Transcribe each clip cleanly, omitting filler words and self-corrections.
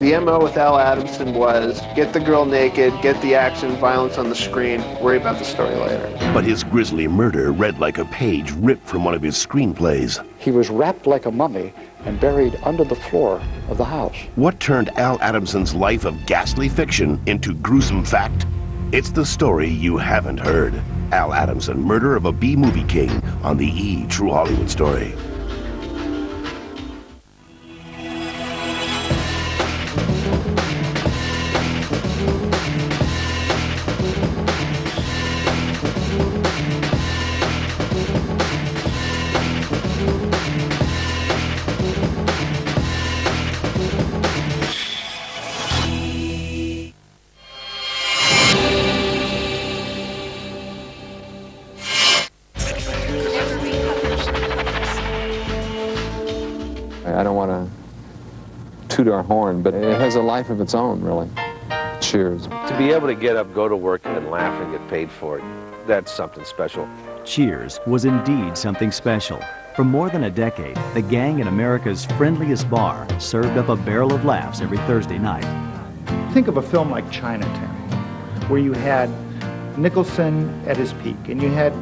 The MO with Al Adamson was get the girl naked, get the action, violence on the screen, worry about the story later. But his grisly murder read like a page ripped from one of his screenplays. He was wrapped like a mummy and buried under the floor of the house. What turned Al Adamson's life of ghastly fiction into gruesome fact? It's the story you haven't heard. Al Adamson, Murder of a B-Movie King, on the E! True Hollywood Story. I don't want to toot our horn, but it has a life of its own, really. Cheers. To be able to get up, go to work, and laugh and get paid for it, that's something special. Cheers was indeed something special. For more than a decade, the gang in America's friendliest bar served up a barrel of laughs every Thursday night. Think of a film like Chinatown, where you had Nicholson at his peak, and you had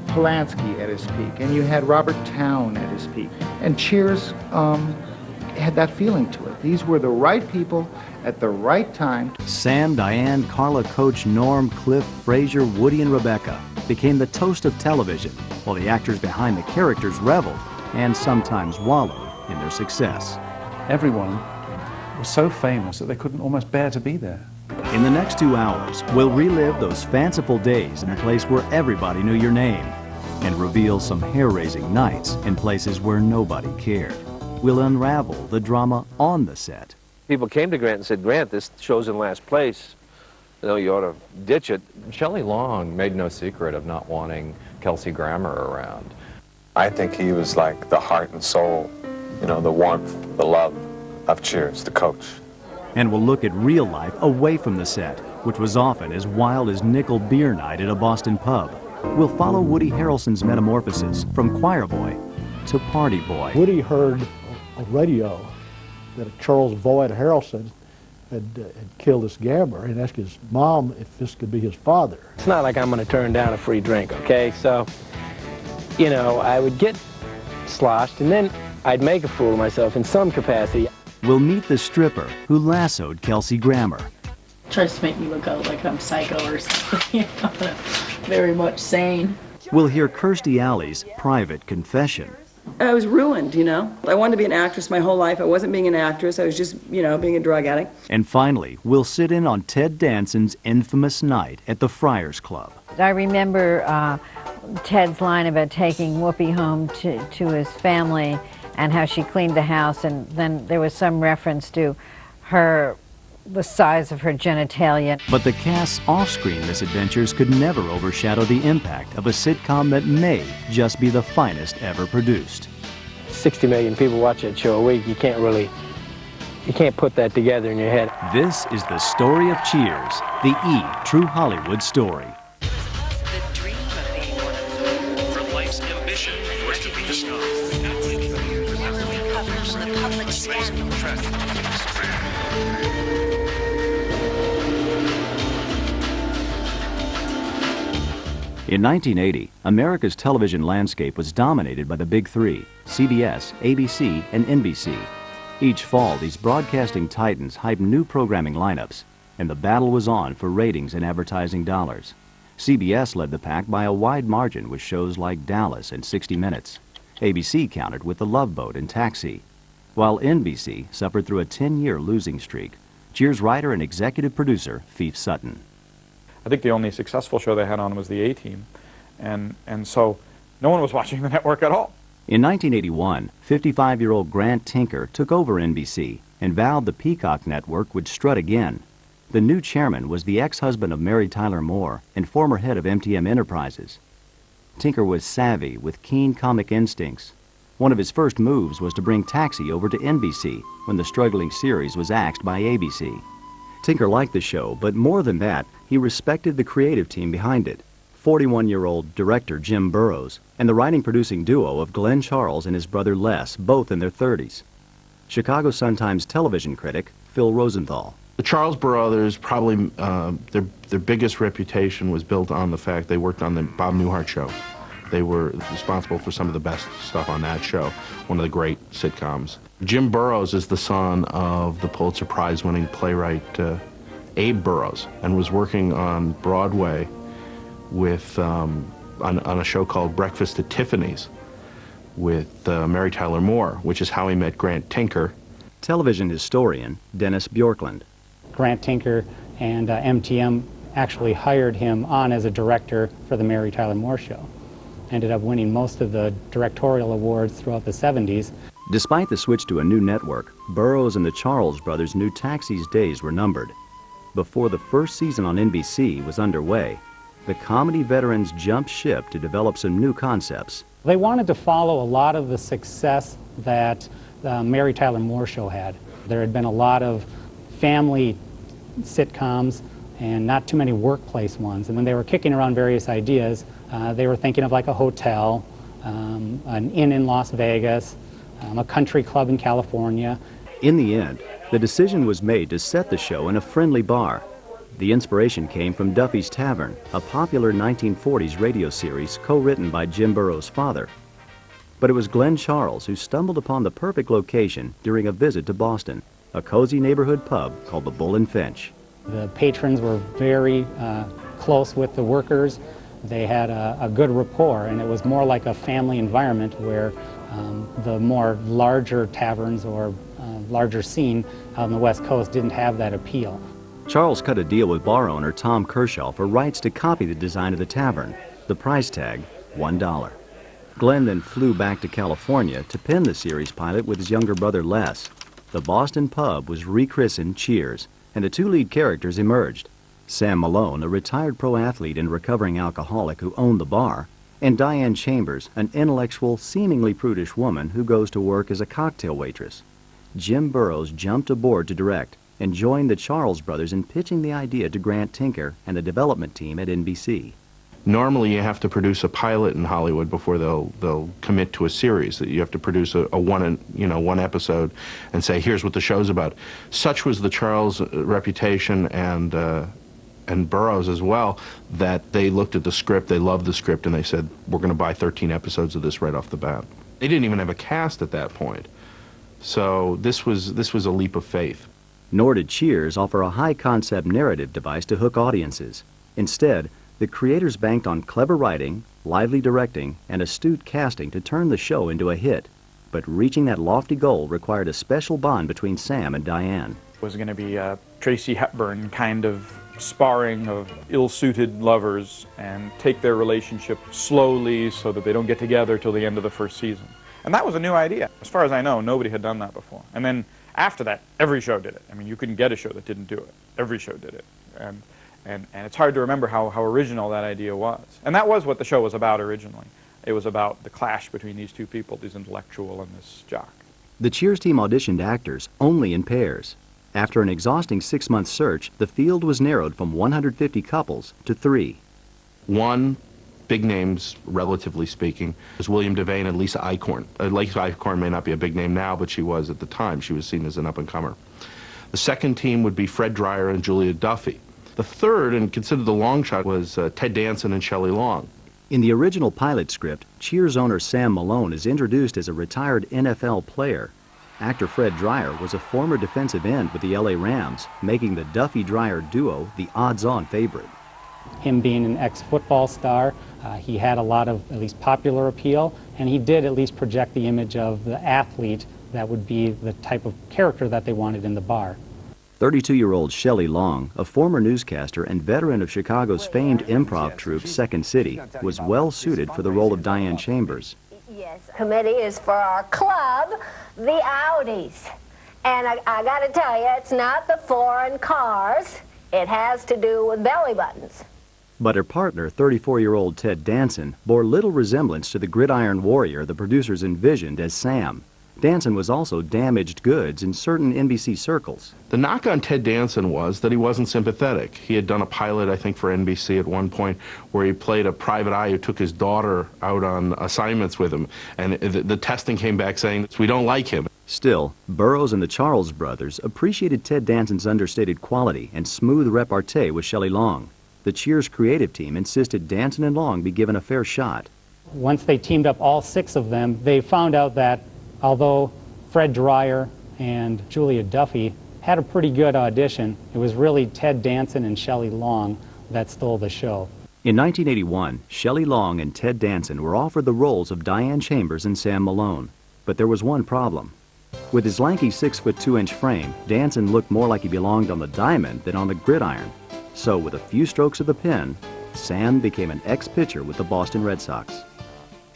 Polanski at his peak, and you had Robert Towne at his peak. And Cheers had that feeling to it. These were the right people at the right time. Sam, Diane, Carla, Coach, Norm, Cliff, Fraser, Woody, and Rebecca became the toast of television, while the actors behind the characters reveled and sometimes wallowed in their success. Everyone was so famous that they couldn't almost bear to be there. In the next 2 hours, we'll relive those fanciful days in a place where everybody knew your name and reveal some hair-raising nights in places where nobody cared. We'll unravel the drama on the set. People came to Grant and said, Grant, this show's in last place. You know, you ought to ditch it. Shelley Long made no secret of not wanting Kelsey Grammer around. I think he was like the heart and soul, you know, the warmth, the love of Cheers, the coach. And we'll look at real life away from the set, which was often as wild as nickel beer night at a Boston pub. We'll follow Woody Harrelson's metamorphosis from choir boy to party boy. Woody heard on radio that Charles Boyd Harrelson had killed this gambler and asked his mom if this could be his father. It's not like I'm going to turn down a free drink, okay? So, you know, I would get sloshed and then I'd make a fool of myself in some capacity. We'll meet the stripper who lassoed Kelsey Grammer. Tries to make me look out like I'm psycho or something, you know, very much sane. We'll hear Kirstie Alley's private confession. I was ruined, you know. I wanted to be an actress my whole life. I wasn't being an actress. I was just, you know, being a drug addict. And finally, we'll sit in on Ted Danson's infamous night at the Friars Club. I remember Ted's line about taking Whoopi home to his family and how she cleaned the house, and then there was some reference to the size of her genitalia. But the cast's off-screen misadventures could never overshadow the impact of a sitcom that may just be the finest ever produced. 60 million people watch that show a week. You can't put that together in your head. This is the story of Cheers, the E! True Hollywood Story. In 1980, America's television landscape was dominated by the big three, CBS, ABC, and NBC. Each fall, these broadcasting titans hyped new programming lineups, and the battle was on for ratings and advertising dollars. CBS led the pack by a wide margin with shows like Dallas and 60 Minutes. ABC countered with The Love Boat and Taxi, while NBC suffered through a 10-year losing streak. Cheers writer and executive producer Fief Sutton. I think the only successful show they had on was the A-Team, and so no one was watching the network at all. In 1981, 55-year-old Grant Tinker took over NBC and vowed the Peacock network would strut again. The new chairman was the ex-husband of Mary Tyler Moore and former head of MTM Enterprises. Tinker was savvy with keen comic instincts. One of his first moves was to bring Taxi over to NBC when the struggling series was axed by ABC. Tinker liked the show, but more than that, he respected the creative team behind it. 41-year-old director Jim Burrows and the writing-producing duo of Glenn Charles and his brother Les, both in their 30s. Chicago Sun-Times television critic Phil Rosenthal. The Charles brothers probably, their biggest reputation was built on the fact they worked on the Bob Newhart show. They were responsible for some of the best stuff on that show, one of the great sitcoms. Jim Burroughs is the son of the Pulitzer Prize-winning playwright Abe Burroughs, and was working on Broadway with on a show called Breakfast at Tiffany's with Mary Tyler Moore, which is how he met Grant Tinker. Television historian Dennis Bjorklund. Grant Tinker and MTM actually hired him on as a director for the Mary Tyler Moore Show. Ended up winning most of the directorial awards throughout the 70s. Despite the switch to a new network, Burroughs and the Charles brothers knew Taxi's days were numbered. Before the first season on NBC was underway, the comedy veterans jumped ship to develop some new concepts. They wanted to follow a lot of the success that the Mary Tyler Moore Show had. There had been a lot of family sitcoms and not too many workplace ones. And when they were kicking around various ideas, they were thinking of like a hotel, an inn in Las Vegas, a country club in California. In the end, the decision was made to set the show in a friendly bar. The inspiration came from Duffy's Tavern, a popular 1940s radio series co-written by Jim Burroughs' father. But it was Glenn Charles who stumbled upon the perfect location during a visit to Boston, a cozy neighborhood pub called the Bull and Finch. The patrons were very close with the workers. They had a good rapport, and it was more like a family environment where the more larger taverns or larger scene out on the West Coast didn't have that appeal. Charles cut a deal with bar owner Tom Kershaw for rights to copy the design of the tavern. The price tag, $1. Glenn then flew back to California to pen the series pilot with his younger brother Les. The Boston pub was rechristened Cheers, and the two lead characters emerged. Sam Malone, a retired pro athlete and recovering alcoholic who owned the bar, and Diane Chambers, an intellectual, seemingly prudish woman who goes to work as a cocktail waitress. Jim Burroughs jumped aboard to direct and joined the Charles brothers in pitching the idea to Grant Tinker and the development team at NBC. Normally you have to produce a pilot in Hollywood before they'll commit to a series. You have to produce a one episode and say, here's what the show's about. Such was the Charles reputation and Burroughs as well, that they looked at the script, they loved the script, and they said, we're going to buy 13 episodes of this right off the bat. They didn't even have a cast at that point. So this was a leap of faith. Nor did Cheers offer a high-concept narrative device to hook audiences. Instead, the creators banked on clever writing, lively directing, and astute casting to turn the show into a hit. But reaching that lofty goal required a special bond between Sam and Diane. It was going to be a Tracy Hepburn kind of sparring of ill-suited lovers and take their relationship slowly so that they don't get together till the end of the first season. And that was a new idea. As far as I know, nobody had done that before. And then after that, every show did it. I mean, you couldn't get a show that didn't do it. Every show did it. And it's hard to remember how original that idea was. And that was what the show was about originally. It was about the clash between these two people, this intellectual and this jock. The Cheers team auditioned actors only in pairs. After an exhausting 6-month search, the field was narrowed from 150 couples to 3. One, big names, relatively speaking, was William Devane and Lisa Eichhorn. Lisa Eichhorn may not be a big name now, but she was at the time. She was seen as an up-and-comer. The second team would be Fred Dryer and Julia Duffy. The third, and considered the long shot, was Ted Danson and Shelley Long. In the original pilot script, Cheers owner Sam Malone is introduced as a retired NFL player. Actor Fred Dryer was a former defensive end with the LA Rams, making the Duffy-Dryer duo the odds-on favorite. Him being an ex-football star, he had a lot of at least popular appeal, and he did at least project the image of the athlete that would be the type of character that they wanted in the bar. 32-year-old Shelley Long, a former newscaster and veteran of Chicago's famed improv troupe Second City, was well suited for the role of Diane Chambers. Yes, committee is for our club, the Audis. And I got to tell you, it's not the foreign cars. It has to do with belly buttons. But her partner, 34-year-old Ted Danson, bore little resemblance to the gridiron warrior the producers envisioned as Sam. Danson was also damaged goods in certain NBC circles. The knock on Ted Danson was that he wasn't sympathetic. He had done a pilot, I think, for NBC at one point where he played a private eye who took his daughter out on assignments with him, and the testing came back saying, we don't like him. Still, Burroughs and the Charles brothers appreciated Ted Danson's understated quality and smooth repartee with Shelley Long. The Cheers creative team insisted Danson and Long be given a fair shot. Once they teamed up, all 6 of them, they found out that although Fred Dreyer and Julia Duffy had a pretty good audition, it was really Ted Danson and Shelley Long that stole the show. In 1981, Shelley Long and Ted Danson were offered the roles of Diane Chambers and Sam Malone. But there was one problem. With his lanky 6'2" frame, Danson looked more like he belonged on the diamond than on the gridiron. So with a few strokes of the pen, Sam became an ex-pitcher with the Boston Red Sox.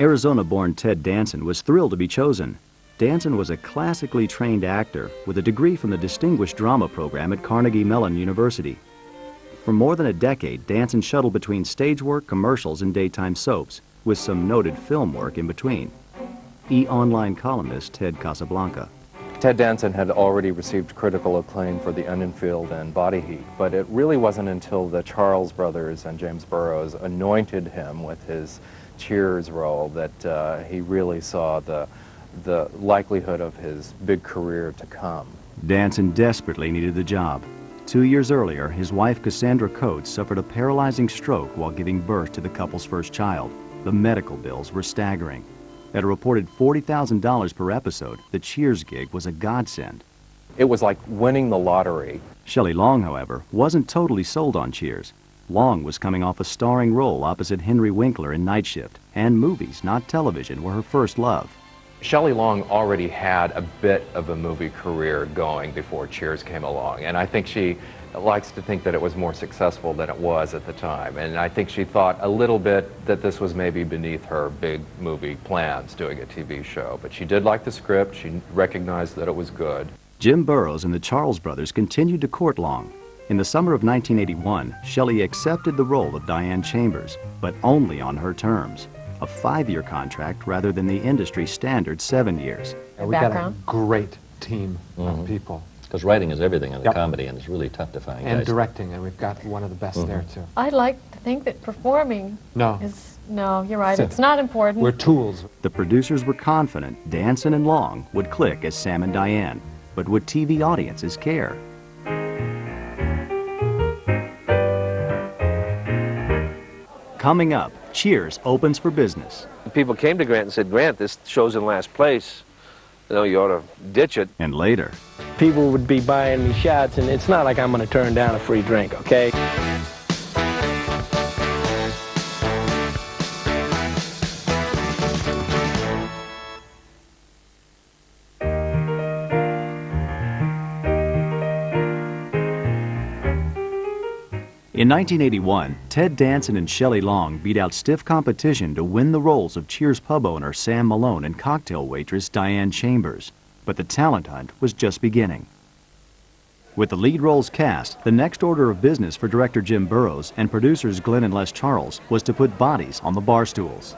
Arizona-born Ted Danson was thrilled to be chosen. Danson was a classically trained actor with a degree from the Distinguished Drama Program at Carnegie Mellon University. For more than a decade, Danson shuttled between stage work, commercials, and daytime soaps, with some noted film work in between. E-Online columnist Ted Casablanca. Ted Danson had already received critical acclaim for The Onion Field and Body Heat, but it really wasn't until the Charles brothers and James Burroughs anointed him with his Cheers role that he really saw the likelihood of his big career to come. Danson desperately needed the job. 2 years earlier, his wife Cassandra Coates suffered a paralyzing stroke while giving birth to the couple's first child. The medical bills were staggering. At a reported $40,000 per episode, the Cheers gig was a godsend. It was like winning the lottery. Shelley Long, however, wasn't totally sold on Cheers. Long was coming off a starring role opposite Henry Winkler in Night Shift, and movies, not television, were her first love. Shelley Long already had a bit of a movie career going before Cheers came along, and I think she likes to think that it was more successful than it was at the time, and I think she thought a little bit that this was maybe beneath her big movie plans, doing a TV show. But she did like the script, she recognized that it was good. Jim Burroughs and the Charles brothers continued to court Long. In the summer of 1981, Shelley accepted the role of Diane Chambers, but only on her terms. A 5-year contract rather than the industry standard 7 years. We've got a great team of people. Because writing is everything in the comedy, and it's really tough to find and guys. Directing, and we've got one of the best there, too. I'd like to think that performing is... No, you're right. It's It's not important. We're tools. The producers were confident Danson and Long would click as Sam and Diane, but would TV audiences care? Coming up, Cheers opens for business. People came to Grant and said, Grant, this show's in last place. You know, you ought to ditch it. And later, People would be buying me shots, and it's not like I'm going to turn down a free drink, okay? in 1981, Ted Danson and Shelley Long beat out stiff competition to win the roles of Cheers pub owner Sam Malone and cocktail waitress Diane Chambers. But the talent hunt was just beginning. With the lead roles cast, the next order of business for director Jim Burroughs and producers Glenn and Les Charles was to put bodies on the bar stools.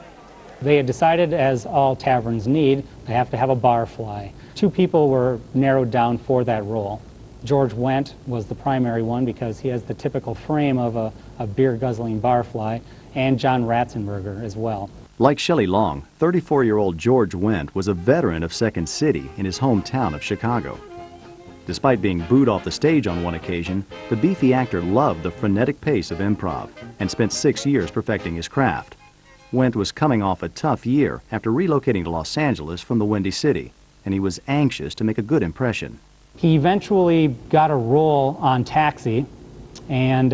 They had decided, as all taverns need, they have to have a barfly. 2 people were narrowed down for that role. George Wendt was the primary one because he has the typical frame of a beer-guzzling barfly, and John Ratzenberger as well. Like Shelley Long, 34-year-old George Wendt was a veteran of Second City in his hometown of Chicago. Despite being booed off the stage on one occasion, the beefy actor loved the frenetic pace of improv and spent 6 years perfecting his craft. Wendt was coming off a tough year after relocating to Los Angeles from the Windy City, and he was anxious to make a good impression. He eventually got a role on Taxi, and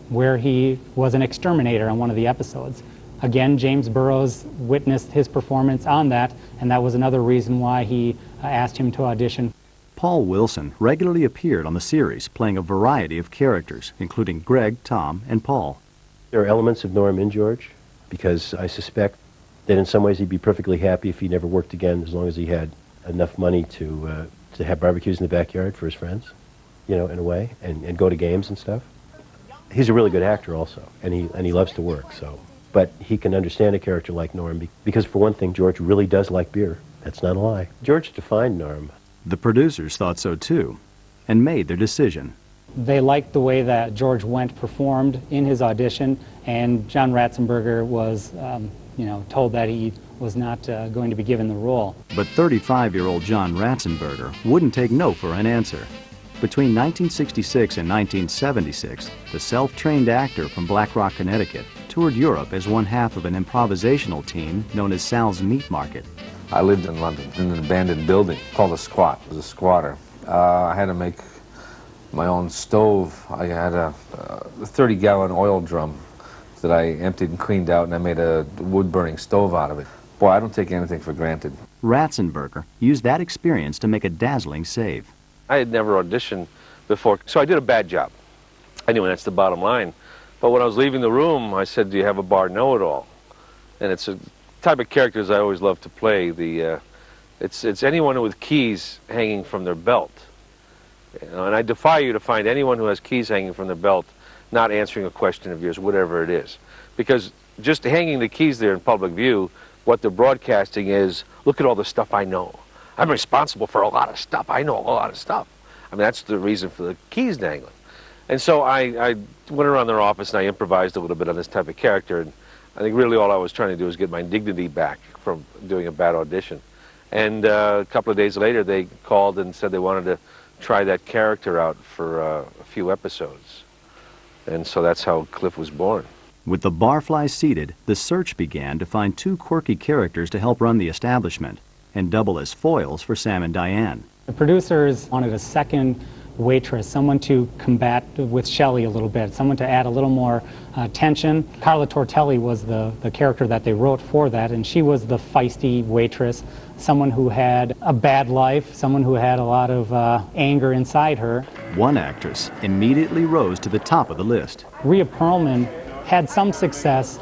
where he was an exterminator on one of the episodes. Again, James Burroughs witnessed his performance on that, and that was another reason why he asked him to audition. Paul Wilson regularly appeared on the series, playing a variety of characters, including Greg, Tom, and Paul. There are elements of Norm in George, because I suspect that in some ways he'd be perfectly happy if he never worked again, as long as he had enough money to have barbecues in the backyard for his friends, you know, in a way, and go to games and stuff. He's a really good actor also, and he loves to work, so. But he can understand a character like Norm, because for one thing, George really does like beer. That's not a lie. George defined Norm. The producers thought so too, and made their decision. They liked the way that George Wendt performed in his audition, and John Ratzenberger was told that he was not going to be given the role. But 35-year-old John Ratzenberger wouldn't take no for an answer. Between 1966 and 1976, the self-trained actor from Black Rock, Connecticut, toured Europe as one half of an improvisational team known as Sal's Meat Market. I lived in London in an abandoned building called a squat. I was a squatter. I had to make my own stove. I had a 30-gallon oil drum that I emptied and cleaned out, and I made a wood-burning stove out of it. Boy, I don't take anything for granted. Ratzenberger used that experience to make a dazzling save. I had never auditioned before, so I did a bad job. Anyway, that's the bottom line. But when I was leaving the room, I said, "Do you have a bar know-it-all?" And it's a type of characters I always love to play. It's anyone with keys hanging from their belt. And I defy you to find anyone who has keys hanging from their belt not answering a question of yours, whatever it is. Because just hanging the keys there in public view, what they're broadcasting is, look at all the stuff I know. I'm responsible for a lot of stuff. I know a lot of stuff. I mean, that's the reason for the keys dangling. And so I went around their office and I improvised a little bit on this type of character. And I think really all I was trying to do was get my dignity back from doing a bad audition. And a couple of days later, they called and said they wanted to try that character out for a few episodes. And so that's how Cliff was born. With the barflies seated, the search began to find two quirky characters to help run the establishment and double as foils for Sam and Diane. The producers wanted a second waitress, someone to combat with Shelley a little bit, someone to add a little more tension. Carla Tortelli was the character that they wrote for that, and she was the feisty waitress, someone who had a bad life, someone who had a lot of anger inside her. One actress immediately rose to the top of the list. Rhea Perlman had some success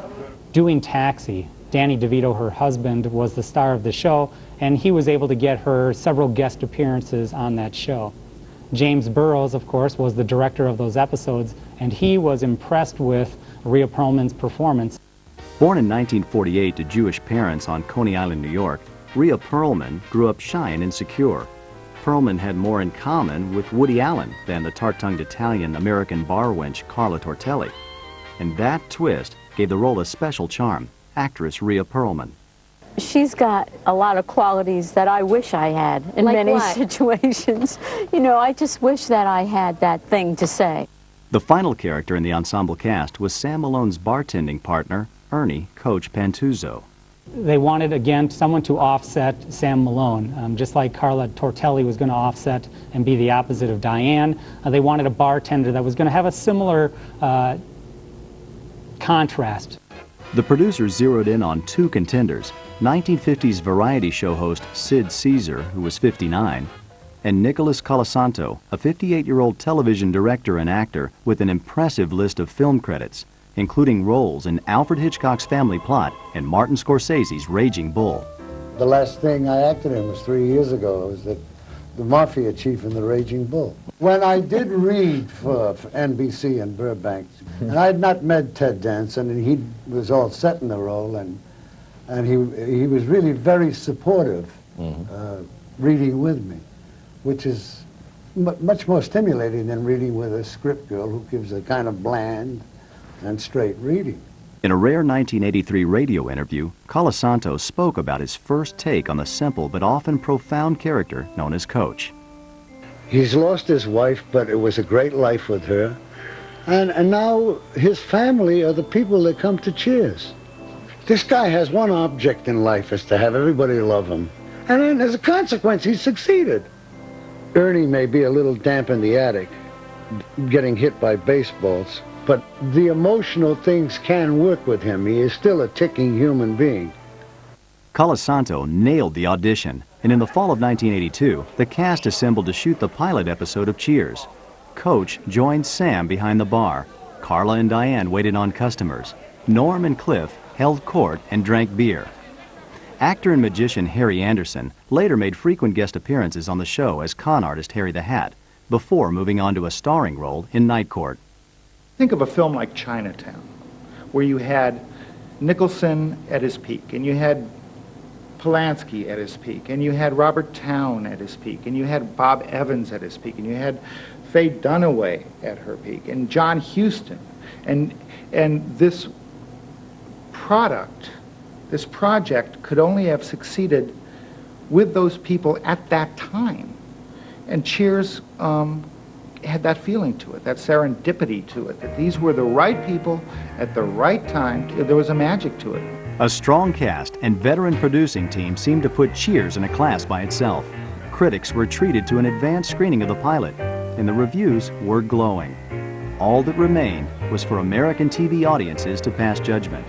doing Taxi. Danny DeVito, her husband, was the star of the show, and he was able to get her several guest appearances on that show. James Burrows, of course, was the director of those episodes, and he was impressed with Rhea Perlman's performance. Born in 1948 to Jewish parents on Coney Island, New York, Rhea Perlman grew up shy and insecure. Perlman had more in common with Woody Allen than the tart-tongued Italian-American bar wench Carla Tortelli. And that twist gave the role a special charm. Actress Rhea Perlman. She's got a lot of qualities that I wish I had in Like many what? situations. You know, I just wish that I had that thing to say. The final character in the ensemble cast was Sam Malone's bartending partner, Ernie Coach Pantuzzo. They wanted, again, someone to offset Sam Malone. Just like Carla Tortelli was going to offset and be the opposite of Diane, they wanted a bartender that was going to have a similar contrast. The producers zeroed in on two contenders, 1950s variety show host Sid Caesar, who was 59, and Nicholas Colasanto, a 58-year-old television director and actor with an impressive list of film credits, including roles in Alfred Hitchcock's Family Plot and Martin Scorsese's Raging Bull. The last thing I acted in was 3 years ago. It was the mafia chief in the Raging Bull. When I did read for NBC in Burbank, and I had not met Ted Danson, and he was all set in the role, and he was really very supportive, reading with me, which is much more stimulating than reading with a script girl who gives a kind of bland and straight reading. In a rare 1983 radio interview, Colasanto spoke about his first take on the simple but often profound character known as Coach. He's lost his wife, but it was a great life with her. And now his family are the people that come to Cheers. This guy has one object in life, is to have everybody love him. And then as a consequence, he's succeeded. Ernie may be a little damp in the attic, getting hit by baseballs, but the emotional things can work with him. He is still a ticking human being. Colasanto nailed the audition, and in the fall of 1982, the cast assembled to shoot the pilot episode of Cheers. Coach joined Sam behind the bar. Carla and Diane waited on customers. Norm and Cliff held court and drank beer. Actor and magician Harry Anderson later made frequent guest appearances on the show as con artist Harry the Hat, before moving on to a starring role in Night Court. Think of a film like Chinatown, where you had Nicholson at his peak, and you had Polanski at his peak, and you had Robert Towne at his peak, and you had Bob Evans at his peak, and you had Faye Dunaway at her peak, and John Huston. And this product this project could only have succeeded with those people at that time. And Cheers had that feeling to it, that serendipity to it, that these were the right people at the right time. There was a magic to it. A strong cast and veteran producing team seemed to put Cheers in a class by itself. Critics were treated to an advanced screening of the pilot, and the reviews were glowing. All that remained was for American TV audiences to pass judgment.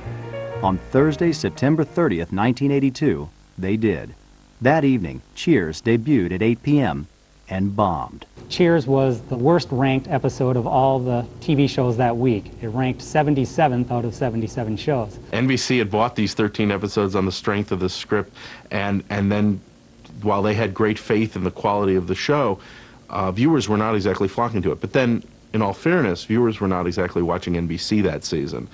On Thursday, September 30th, 1982, they did. That evening, Cheers debuted at 8 p.m. and bombed. Cheers was the worst ranked episode of all the TV shows that week. It ranked 77th out of 77 shows. NBC had bought these 13 episodes on the strength of the script, and then while they had great faith in the quality of the show, viewers were not exactly flocking to it. But then, in all fairness, viewers were not exactly watching NBC that season.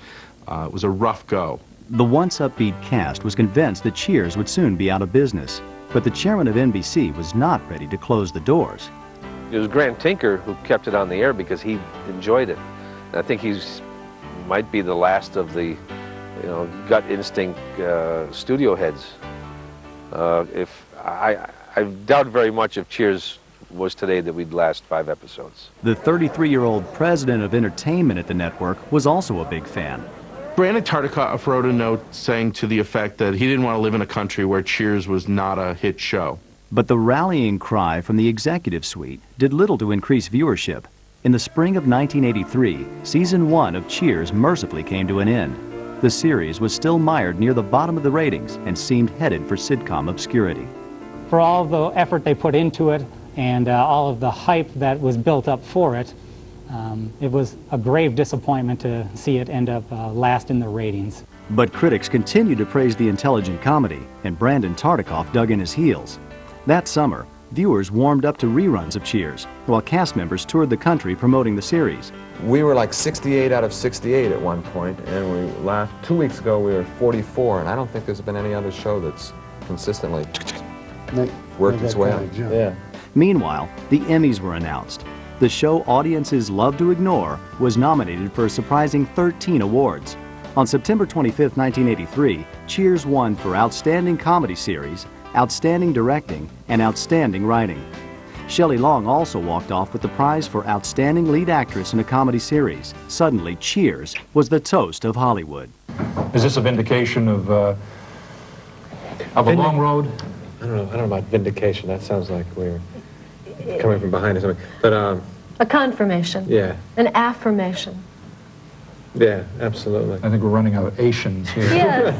It was a rough go. The once upbeat cast was convinced that Cheers would soon be out of business, but the chairman of NBC was not ready to close the doors. It was Grant Tinker who kept it on the air because he enjoyed it. And I think he's might be the last of the, gut instinct studio heads. I doubt very much if Cheers was today that we'd last 5 episodes. The 33-year-old president of entertainment at the network was also a big fan. Brandon Tartikoff wrote a note saying to the effect that he didn't want to live in a country where Cheers was not a hit show. But the rallying cry from the executive suite did little to increase viewership. In the spring of 1983, season 1 of Cheers mercifully came to an end. The series was still mired near the bottom of the ratings and seemed headed for sitcom obscurity. For all the effort they put into it and all of the hype that was built up for it, it was a grave disappointment to see it end up last in the ratings. But critics continued to praise the intelligent comedy, and Brandon Tartikoff dug in his heels. That summer, viewers warmed up to reruns of Cheers, while cast members toured the country promoting the series. We were like 68 out of 68 at one point, and we laughed. 2 weeks ago we were 44, and I don't think there's been any other show that's consistently worked its way out. Yeah. Meanwhile, the Emmys were announced. The show audiences love to ignore was nominated for a surprising 13 awards. On September 25, 1983, Cheers won for Outstanding Comedy Series, Outstanding Directing, and Outstanding Writing. Shelley Long also walked off with the prize for Outstanding Lead Actress in a Comedy Series. Suddenly, Cheers was the toast of Hollywood. Is this a vindication of a long road? I don't know about vindication. That sounds like we're coming from behind or something. But a confirmation. Yeah. An affirmation. Yeah, absolutely. I think we're running out of Asians here. Yes.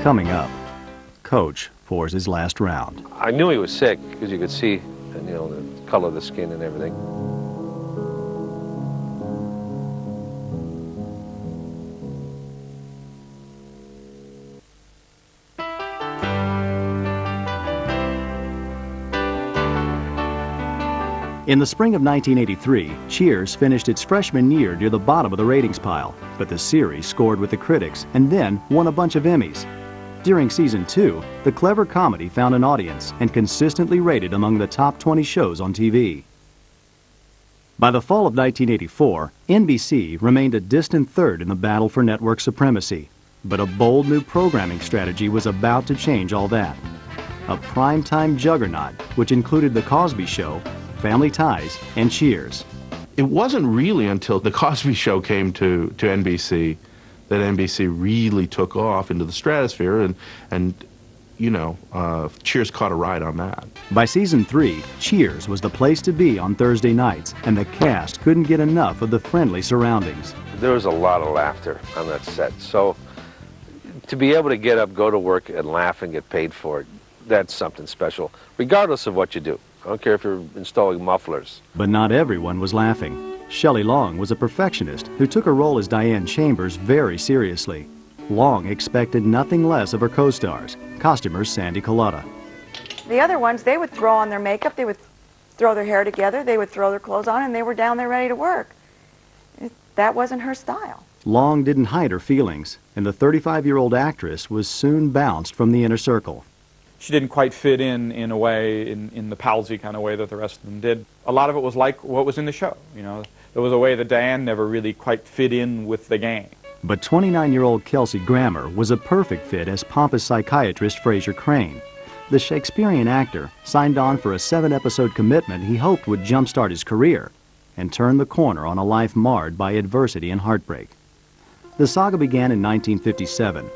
Coming up, Coach pours his last round. I knew he was sick because you could see, the color of the skin and everything. In the spring of 1983, Cheers finished its freshman year near the bottom of the ratings pile, but the series scored with the critics and then won a bunch of Emmys. During season 2, the clever comedy found an audience and consistently rated among the top 20 shows on TV. By the fall of 1984, NBC remained a distant third in the battle for network supremacy, but a bold new programming strategy was about to change all that. A primetime juggernaut, which included The Cosby Show, Family Ties, and Cheers. It wasn't really until The Cosby Show came to NBC that NBC really took off into the stratosphere, and Cheers caught a ride on that. By season 3, Cheers was the place to be on Thursday nights, and the cast couldn't get enough of the friendly surroundings. There was a lot of laughter on that set, so to be able to get up, go to work, and laugh and get paid for it, that's something special, regardless of what you do. I don't care if you're installing mufflers. But not everyone was laughing. Shelley Long was a perfectionist who took her role as Diane Chambers very seriously. Long expected nothing less of her co-stars, costumer Sandy Collada. The other ones, they would throw on their makeup, they would throw their hair together, they would throw their clothes on, and they were down there ready to work. That wasn't her style. Long didn't hide her feelings, and the 35-year-old actress was soon bounced from the inner circle. She didn't quite fit in a way, in the palsy kind of way that the rest of them did. A lot of it was like what was in the show, There was a way that Diane never really quite fit in with the gang. But 29-year-old Kelsey Grammer was a perfect fit as pompous psychiatrist Frasier Crane. The Shakespearean actor signed on for a 7-episode commitment he hoped would jumpstart his career and turn the corner on a life marred by adversity and heartbreak. The saga began in 1957.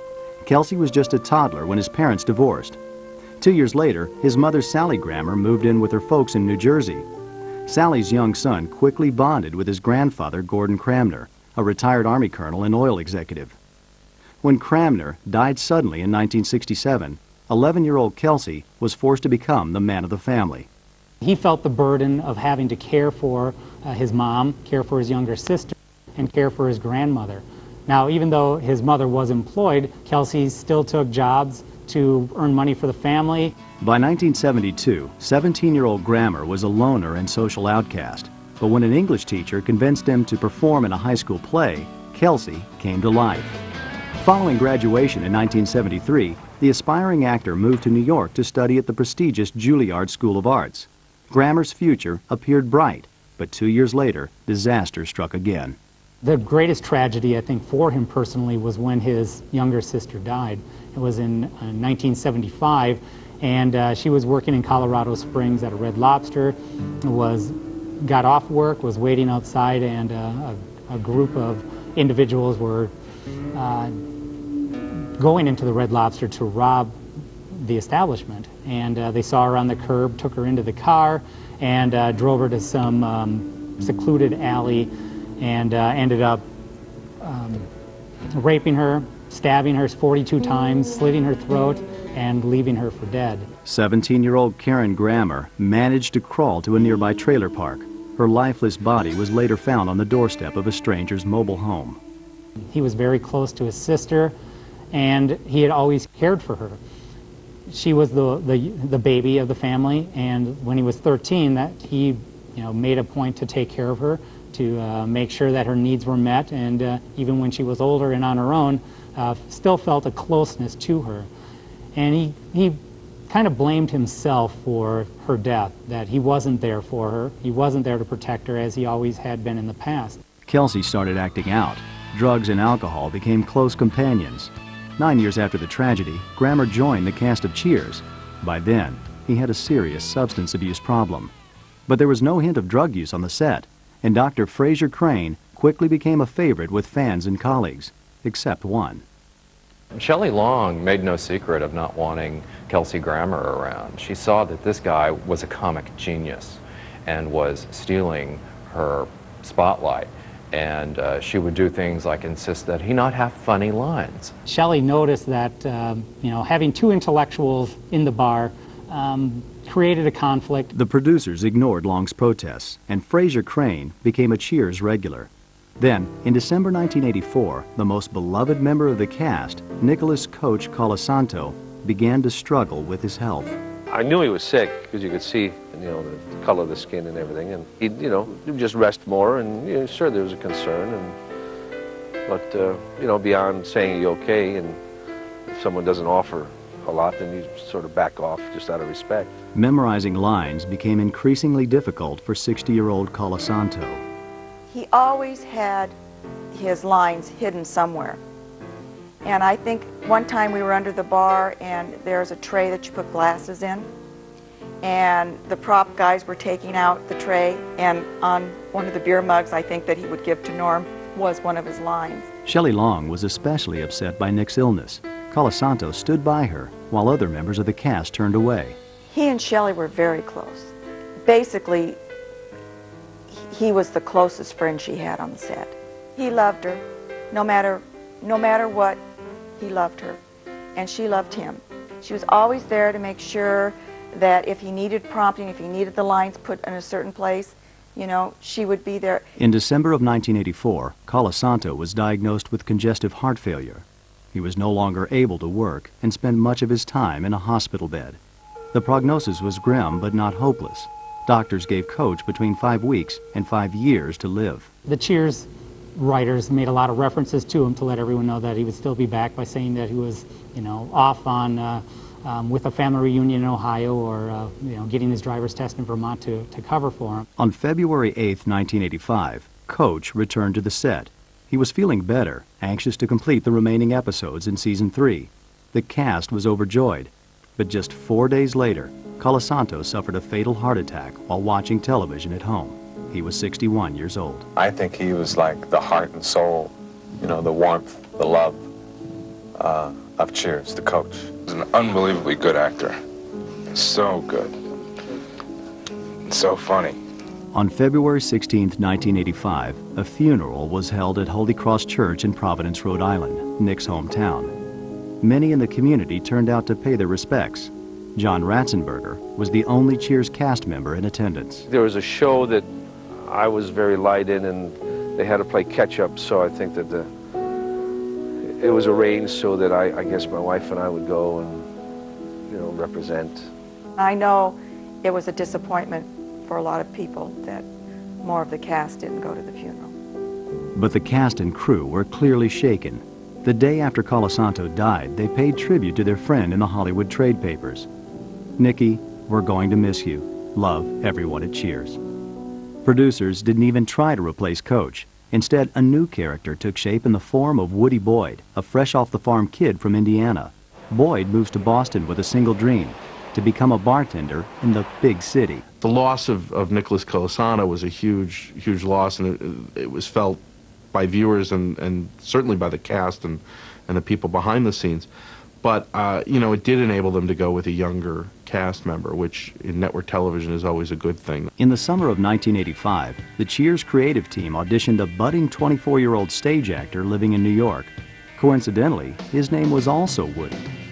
Kelsey was just a toddler when his parents divorced. 2 years later, his mother, Sally Grammer, moved in with her folks in New Jersey. Sally's young son quickly bonded with his grandfather, Gordon Cramner, a retired Army colonel and oil executive. When Cramner died suddenly in 1967, 11-year-old Kelsey was forced to become the man of the family. He felt the burden of having to care for his mom, care for his younger sister, and care for his grandmother. Now, even though his mother was employed, Kelsey still took jobs to earn money for the family. By 1972, 17-year-old Grammer was a loner and social outcast. But when an English teacher convinced him to perform in a high school play, Kelsey came to life. Following graduation in 1973, the aspiring actor moved to New York to study at the prestigious Juilliard School of Arts. Grammer's future appeared bright, but 2 years later, disaster struck again. The greatest tragedy, I think, for him personally was when his younger sister died. It was in 1975, and she was working in Colorado Springs at a Red Lobster, got off work, was waiting outside, and a group of individuals were going into the Red Lobster to rob the establishment. And they saw her on the curb, took her into the car, and drove her to some secluded alley, and ended up raping her, stabbing her 42 times, slitting her throat, and leaving her for dead. 17-year-old Karen Grammer managed to crawl to a nearby trailer park. Her lifeless body was later found on the doorstep of a stranger's mobile home. He was very close to his sister, and he had always cared for her. She was the baby of the family, and when he was 13, that he made a point to take care of her, to make sure that her needs were met, and even when she was older and on her own, still felt a closeness to her. And he kind of blamed himself for her death, that he wasn't there for her, he wasn't there to protect her as he always had been in the past. Kelsey started acting out. Drugs and alcohol became close companions. 9 years after the tragedy, Grammer joined the cast of Cheers. By then, he had a serious substance abuse problem. But there was no hint of drug use on the set, and Dr. Frasier Crane quickly became a favorite with fans and colleagues, except one. Shelley Long made no secret of not wanting Kelsey Grammer around. She saw that this guy was a comic genius and was stealing her spotlight. And she would do things like insist that he not have funny lines. Shelley noticed that having two intellectuals in the bar created a conflict. The producers ignored Long's protests, and Frasier Crane became a Cheers regular. Then, in December 1984, the most beloved member of the cast, Nicholas Coach Colasanto, began to struggle with his health. I knew he was sick because you could see, the color of the skin and everything, and he'd, just rest more. And sure, there was a concern, but beyond saying you're okay, and if someone doesn't offer a lot, then you sort of back off just out of respect. Memorizing lines became increasingly difficult for 60-year-old Colasanto. He always had his lines hidden somewhere. And I think one time we were under the bar, and there's a tray that you put glasses in, and the prop guys were taking out the tray, and on one of the beer mugs, I think, that he would give to Norm was one of his lines. Shelley Long was especially upset by Nick's illness. Colasanto stood by her, while other members of the cast turned away. He and Shelley were very close. Basically, he was the closest friend she had on the set. He loved her, no matter what, he loved her, and she loved him. She was always there to make sure that if he needed prompting, if he needed the lines put in a certain place, she would be there. In December of 1984, Colasanto was diagnosed with congestive heart failure. He was no longer able to work and spent much of his time in a hospital bed. The prognosis was grim but not hopeless. Doctors gave Coach between 5 weeks and 5 years to live. The Cheers writers made a lot of references to him to let everyone know that he would still be back, by saying that he was, off on with a family reunion in Ohio, or getting his driver's test in Vermont to cover for him. On February 8, 1985, Coach returned to the set. He was feeling better, anxious to complete the remaining episodes in season 3. The cast was overjoyed. But just 4 days later, Colasanto suffered a fatal heart attack while watching television at home. He was 61 years old. I think he was like the heart and soul, you know, the warmth, the love of Cheers, the Coach. He's an unbelievably good actor. So good. So funny. On February 16, 1985, a funeral was held at Holy Cross Church in Providence, Rhode Island, Nick's hometown. Many in the community turned out to pay their respects. John Ratzenberger was the only Cheers cast member in attendance. There was a show that I was very light in, and they had to play catch-up, so I think that it was arranged so that I guess my wife and I would go and, you know, represent. I know it was a disappointment for a lot of people that more of the cast didn't go to the funeral. But the cast and crew were clearly shaken. The day after Colasanto died, they paid tribute to their friend in the Hollywood trade papers. "Nicky, we're going to miss you. Love, everyone at Cheers." Producers didn't even try to replace Coach. Instead, a new character took shape in the form of Woody Boyd, a fresh-off-the-farm kid from Indiana. Boyd moves to Boston with a single dream: to become a bartender in the big city. The loss of Nicholas Colasanto was a huge loss, and it was felt by viewers and certainly by the cast and the people behind the scenes. But, you know, it did enable them to go with a younger cast member, which in network television is always a good thing. In the summer of 1985, the Cheers creative team auditioned a budding 24-year-old stage actor living in New York. Coincidentally, his name was also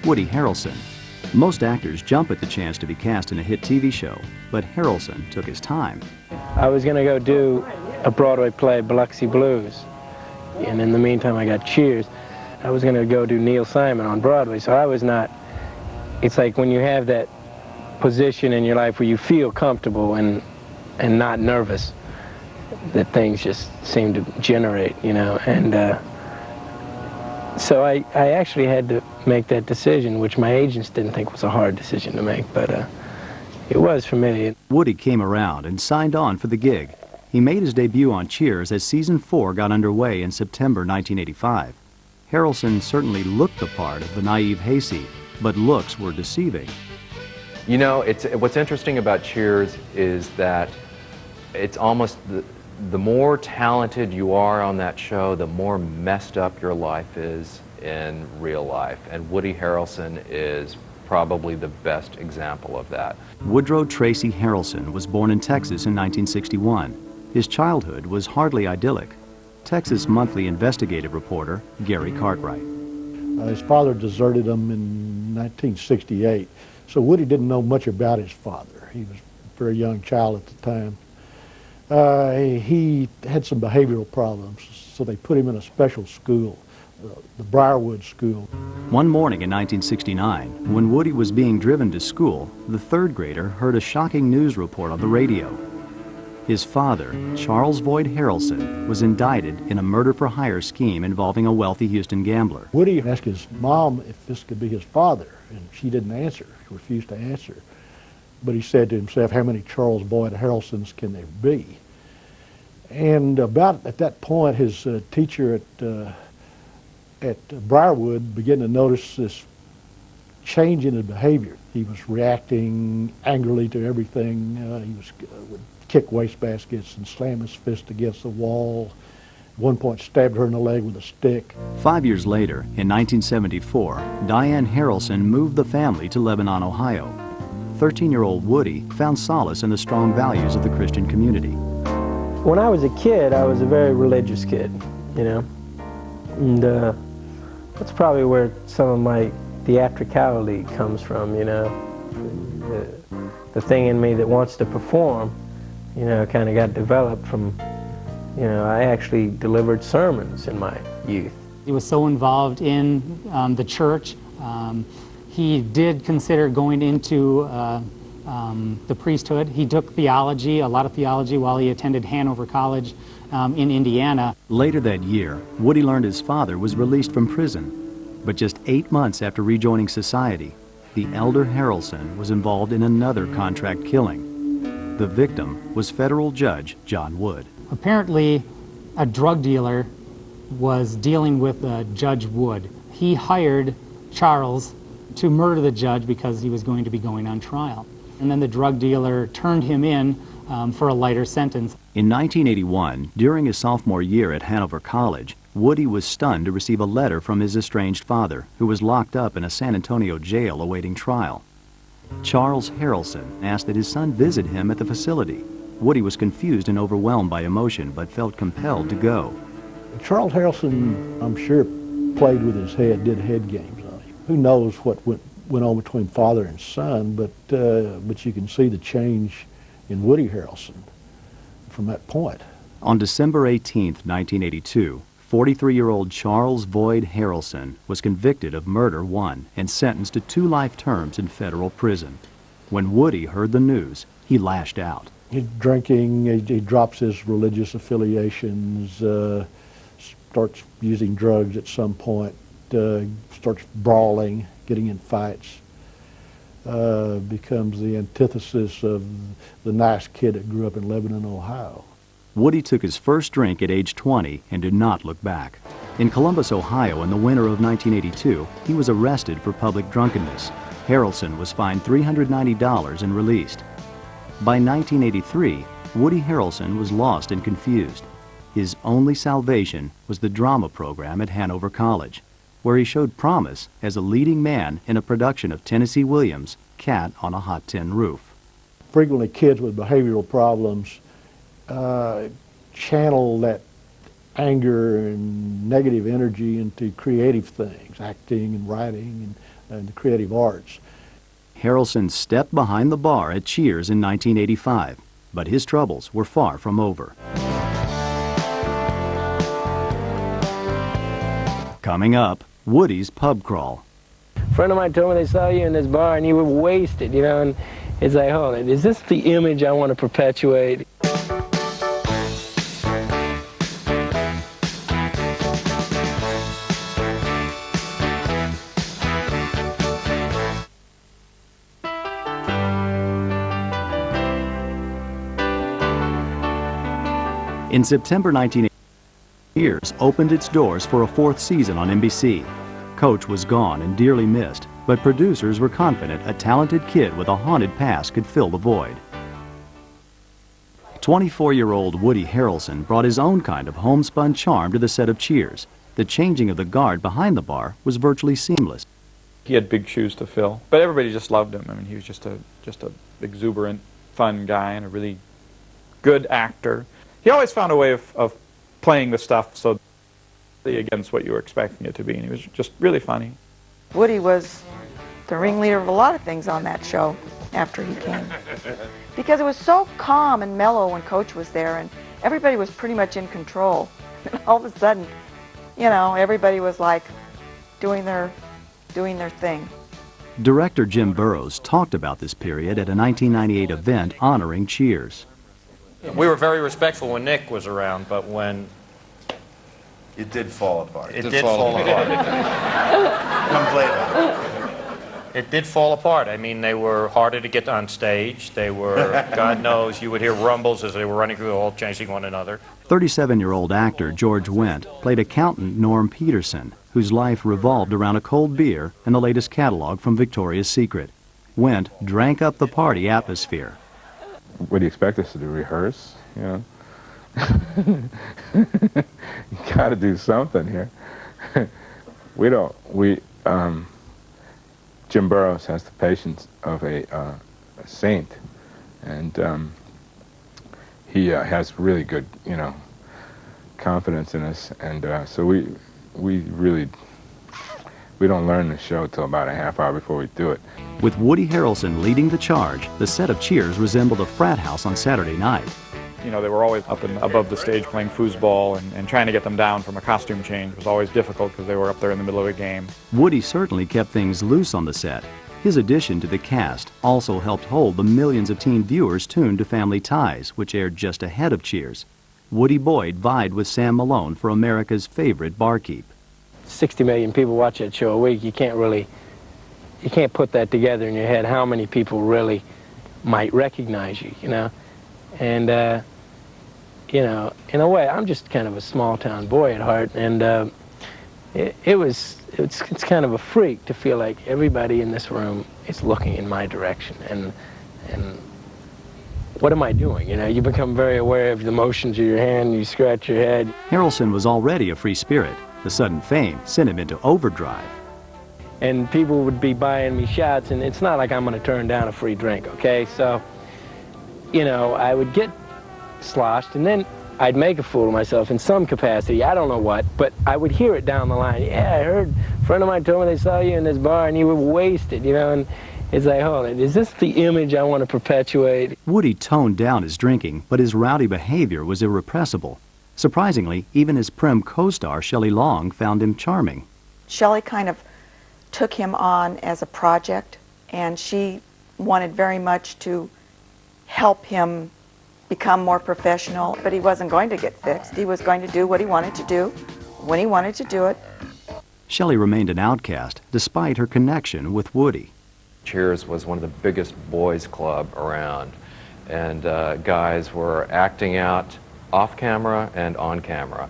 Woody Harrelson. Most actors jump at the chance to be cast in a hit TV show, but Harrelson took his time. I was going to go do a Broadway play, Biloxi Blues, and in the meantime I got Cheers. I was going to go do Neil Simon on Broadway, so I was not, it's like when you have that position in your life where you feel comfortable and not nervous, that things just seem to generate, you know, and so I actually had to make that decision, which my agents didn't think was a hard decision to make, but it was for me. Woody came around and signed on for the gig. He made his debut on Cheers as season 4 got underway in September 1985. Harrelson certainly looked the part of the naive hayseed, but looks were deceiving. You know, what's interesting about Cheers is that it's almost the more talented you are on that show, the more messed up your life is in real life. And Woody Harrelson is probably the best example of that. Woodrow Tracy Harrelson was born in Texas in 1961. His childhood was hardly idyllic. Texas Monthly investigative reporter Gary Cartwright. His father deserted him in 1968, so Woody didn't know much about his father. He was a very young child at the time. He had some behavioral problems, so they put him in a special school, the Briarwood School. One morning in 1969, when Woody was being driven to school, the third grader heard a shocking news report on the radio. His father, Charles Voigt Harrelson, was indicted in a murder-for-hire scheme involving a wealthy Houston gambler. Woody asked his mom if this could be his father, and she didn't answer. She refused to answer. But he said to himself, how many Charles Voigt Harrelsons can there be? And about at that point, his teacher at Briarwood began to notice this change in his behavior. He was reacting angrily to everything. He would kick wastebaskets and slam his fist against the wall. At one point, stabbed her in the leg with a stick. 5 years later, in 1974, Diane Harrelson moved the family to Lebanon, Ohio. 13-year-old Woody found solace in the strong values of the Christian community. When I was a kid, I was a very religious kid, you know, and that's probably where some of my theatricality comes from, you know. The thing in me that wants to perform, you know, kind of got developed from, you know, I actually delivered sermons in my youth. He was so involved in the church. He did consider going into the priesthood. He took theology, a lot of theology, while he attended Hanover College in Indiana. Later that year, Woody learned his father was released from prison. But just 8 months after rejoining society, the elder Harrelson was involved in another contract killing. The victim was federal judge John Wood. Apparently, a drug dealer was dealing with Judge Wood. He hired Charles to murder the judge because he was going to be going on trial. And then the drug dealer turned him in for a lighter sentence. In 1981, during his sophomore year at Hanover College, Woody was stunned to receive a letter from his estranged father, who was locked up in a San Antonio jail awaiting trial. Charles Harrelson asked that his son visit him at the facility. Woody was confused and overwhelmed by emotion, but felt compelled to go. Charles Harrelson, I'm sure, played with his head, did head games on him. Who knows what went on between father and son, but you can see the change in Woody Harrelson from that point. On December 18, 1982, 43-year-old Charles Boyd Harrelson was convicted of murder 1 and sentenced to 2 life terms in federal prison. When Woody heard the news, he lashed out. He's drinking, he drops his religious affiliations, starts using drugs at some point, starts brawling, getting in fights, becomes the antithesis of the nice kid that grew up in Lebanon, Ohio. Woody took his first drink at age 20 and did not look back. In Columbus, Ohio, in the winter of 1982, he was arrested for public drunkenness. Harrelson was fined $390 and released. By 1983, Woody Harrelson was lost and confused. His only salvation was the drama program at Hanover College, where he showed promise as a leading man in a production of Tennessee Williams' Cat on a Hot Tin Roof. Frequently kids with behavioral problems channel that anger and negative energy into creative things, acting and writing and the creative arts. Harrelson stepped behind the bar at Cheers in 1985, but his troubles were far from over. Coming up, Woody's pub crawl. A friend of mine told me they saw you in this bar and you were wasted, you know, and it's like, hold on, is this the image I want to perpetuate? In September 1980, Cheers opened its doors for a 4th season on NBC. Coach was gone and dearly missed, but producers were confident a talented kid with a haunted past could fill the void. 24-year-old Woody Harrelson brought his own kind of homespun charm to the set of Cheers. The changing of the guard behind the bar was virtually seamless. He had big shoes to fill, but everybody just loved him. I mean, he was just a exuberant, fun guy and a really good actor. He always found a way of playing the stuff so against what you were expecting it to be, and he was just really funny. Woody was the ringleader of a lot of things on that show after he came. Because it was so calm and mellow when Coach was there, and everybody was pretty much in control. And all of a sudden, you know, everybody was like doing their thing. Director Jim Burrows talked about this period at a 1998 event honoring Cheers. We were very respectful when Nick was around, but when... It did fall apart. It did fall apart. Comes later. It did fall apart. I mean, they were harder to get on stage. They were, God knows, you would hear rumbles as they were running through the hall, chasing one another. 37-year-old actor George Wendt played accountant Norm Peterson, whose life revolved around a cold beer and the latest catalog from Victoria's Secret. Wendt drank up the party atmosphere. What do you expect us to do, rehearse? You know? You gotta do something here. Jim Burrows has the patience of a saint, and he has really good, you know, confidence in us, and so we don't learn the show till about a half hour before we do it. With Woody Harrelson leading the charge, the set of Cheers resembled a frat house on Saturday night. You know, they were always up and above the stage playing foosball, and trying to get them down from a costume change was always difficult because they were up there in the middle of a game. Woody certainly kept things loose on the set. His addition to the cast also helped hold the millions of teen viewers tuned to Family Ties, which aired just ahead of Cheers. Woody Boyd vied with Sam Malone for America's favorite barkeep. 60 million people watch that show a week. You can't put that together in your head how many people really might recognize you, you know. And you know, in a way, I'm just kind of a small-town boy at heart, and it's kind of a freak to feel like everybody in this room is looking in my direction, and what am I doing? You know, you become very aware of the motions of your hand, you scratch your head. Harrelson was already a free spirit. The sudden fame sent him into overdrive. And people would be buying me shots, and it's not like I'm going to turn down a free drink, okay? So, you know, I would get sloshed, and then I'd make a fool of myself in some capacity, I don't know what, but I would hear it down the line. Yeah, I heard, a friend of mine told me they saw you in this bar and you were wasted, you know, and it's like, hold on, is this the image I want to perpetuate? Woody toned down his drinking, but his rowdy behavior was irrepressible. Surprisingly, even his prim co-star, Shelley Long, found him charming. Shelley kind of took him on as a project, and she wanted very much to help him become more professional, but he wasn't going to get fixed. He was going to do what he wanted to do, when he wanted to do it. Shelley remained an outcast, despite her connection with Woody. Cheers was one of the biggest boys' club around, and guys were acting out off camera and on camera.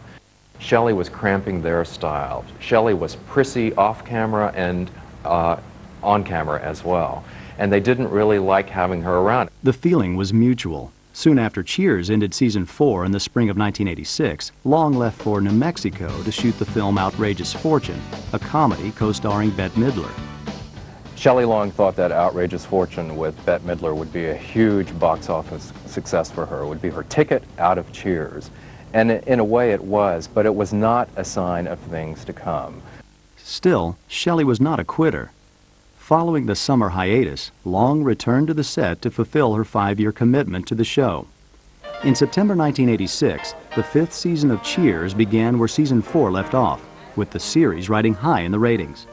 Shelley was cramping their style. Shelley was prissy off camera and on camera as well, and they didn't really like having her around. The feeling was mutual. Soon after Cheers ended season 4 in the spring of 1986, Long left for New Mexico to shoot the film Outrageous Fortune, a comedy co-starring Bette Midler. Shelley Long thought that Outrageous Fortune with Bette Midler would be a huge box office success for her. It would be her ticket out of Cheers. And in a way it was, but it was not a sign of things to come. Still, Shelley was not a quitter. Following the summer hiatus, Long returned to the set to fulfill her 5-year commitment to the show. In September 1986, the 5th season of Cheers began where season 4 left off, with the series riding high in the ratings.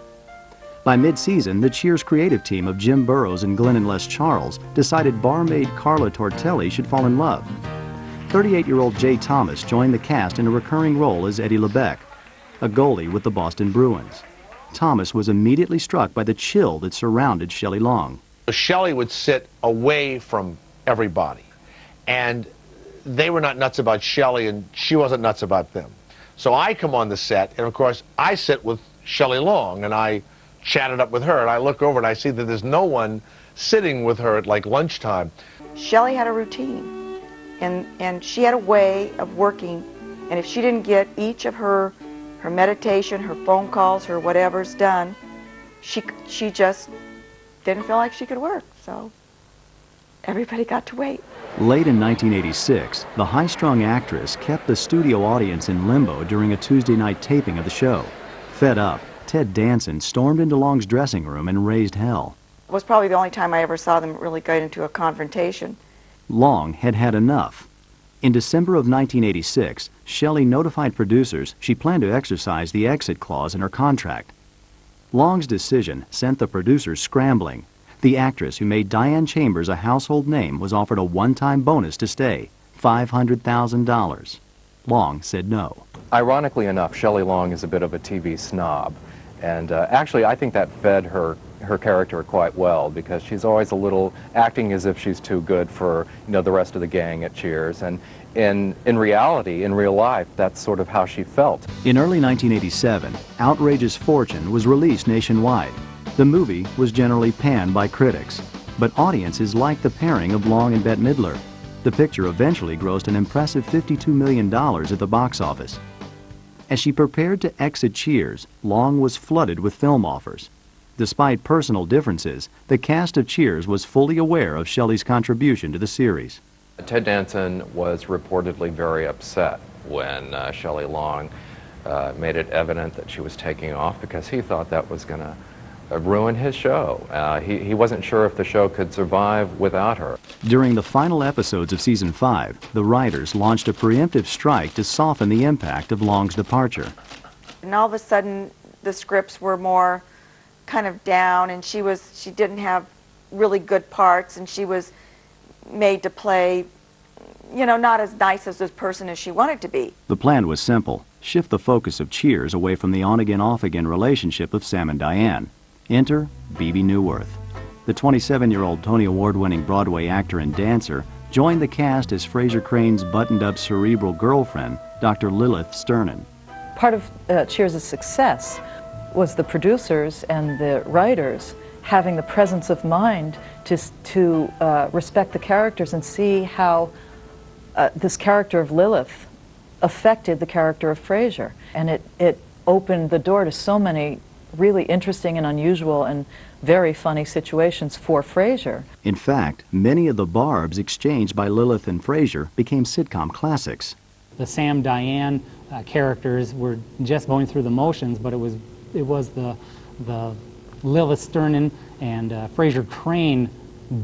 By mid-season, the Cheers creative team of Jim Burrows and Glenn and Les Charles decided barmaid Carla Tortelli should fall in love. 38-year-old Jay Thomas joined the cast in a recurring role as Eddie LeBec, a goalie with the Boston Bruins. Thomas was immediately struck by the chill that surrounded Shelley Long. Shelley would sit away from everybody, and they were not nuts about Shelley, and she wasn't nuts about them. So I come on the set, and of course I sit with Shelley Long, and I chatted up with her, and I look over and I see that there's no one sitting with her at like lunchtime. Shelley had a routine, and she had a way of working, and if she didn't get each of her meditation, her phone calls, her whatever's done, she just didn't feel like she could work, so everybody got to wait. Late in 1986, the high-strung actress kept the studio audience in limbo during a Tuesday night taping of the show. Fed up, Ted Danson stormed into Long's dressing room and raised hell. It was probably the only time I ever saw them really get into a confrontation. Long had had enough. In December of 1986, Shelley notified producers she planned to exercise the exit clause in her contract. Long's decision sent the producers scrambling. The actress who made Diane Chambers a household name was offered a one-time bonus to stay, $500,000. Long said no. Ironically enough, Shelley Long is a bit of a TV snob. And actually, I think that fed her character quite well, because she's always a little acting as if she's too good for, you know, the rest of the gang at Cheers. And in reality, in real life, that's sort of how she felt. In early 1987, Outrageous Fortune was released nationwide. The movie was generally panned by critics, but audiences liked the pairing of Long and Bette Midler. The picture eventually grossed an impressive $52 million at the box office. As she prepared to exit Cheers, Long was flooded with film offers. Despite personal differences, the cast of Cheers was fully aware of Shelley's contribution to the series. Ted Danson was reportedly very upset when Shelley Long made it evident that she was taking off, because he thought that was going to ruin his show. He wasn't sure if the show could survive without her. During the final episodes of season 5, the writers launched a preemptive strike to soften the impact of Long's departure. And all of a sudden, the scripts were more kind of down, and she didn't have really good parts, and she was made to play, you know, not as nice as this person as she wanted to be. The plan was simple: shift the focus of Cheers away from the on-again, off-again relationship of Sam and Diane. Enter Bebe Neuwirth. The 27-year-old Tony Award-winning Broadway actor and dancer joined the cast as Frasier Crane's buttoned-up cerebral girlfriend, Dr. Lilith Sternin. Part of Cheers' success was the producers and the writers having the presence of mind to respect the characters and see how this character of Lilith affected the character of Frasier. And it opened the door to so many really interesting and unusual and very funny situations for Frasier. In fact, many of the barbs exchanged by Lilith and Frasier became sitcom classics. The Sam Diane characters were just going through the motions, but it was the Lilith Sternin and Frasier Crane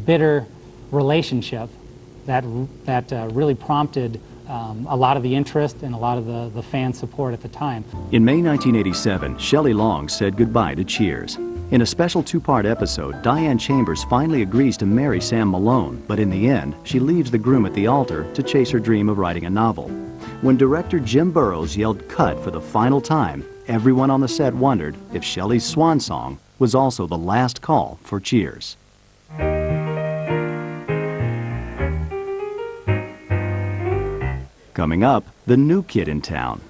bitter relationship that really prompted a lot of the interest and a lot of the fan support at the time. In May 1987, Shelley Long said goodbye to Cheers. In a special two-part episode, Diane Chambers finally agrees to marry Sam Malone, but in the end, she leaves the groom at the altar to chase her dream of writing a novel. When director Jim Burrows yelled cut for the final time, everyone on the set wondered if Shelley's swan song was also the last call for Cheers. Coming up, the new kid in town.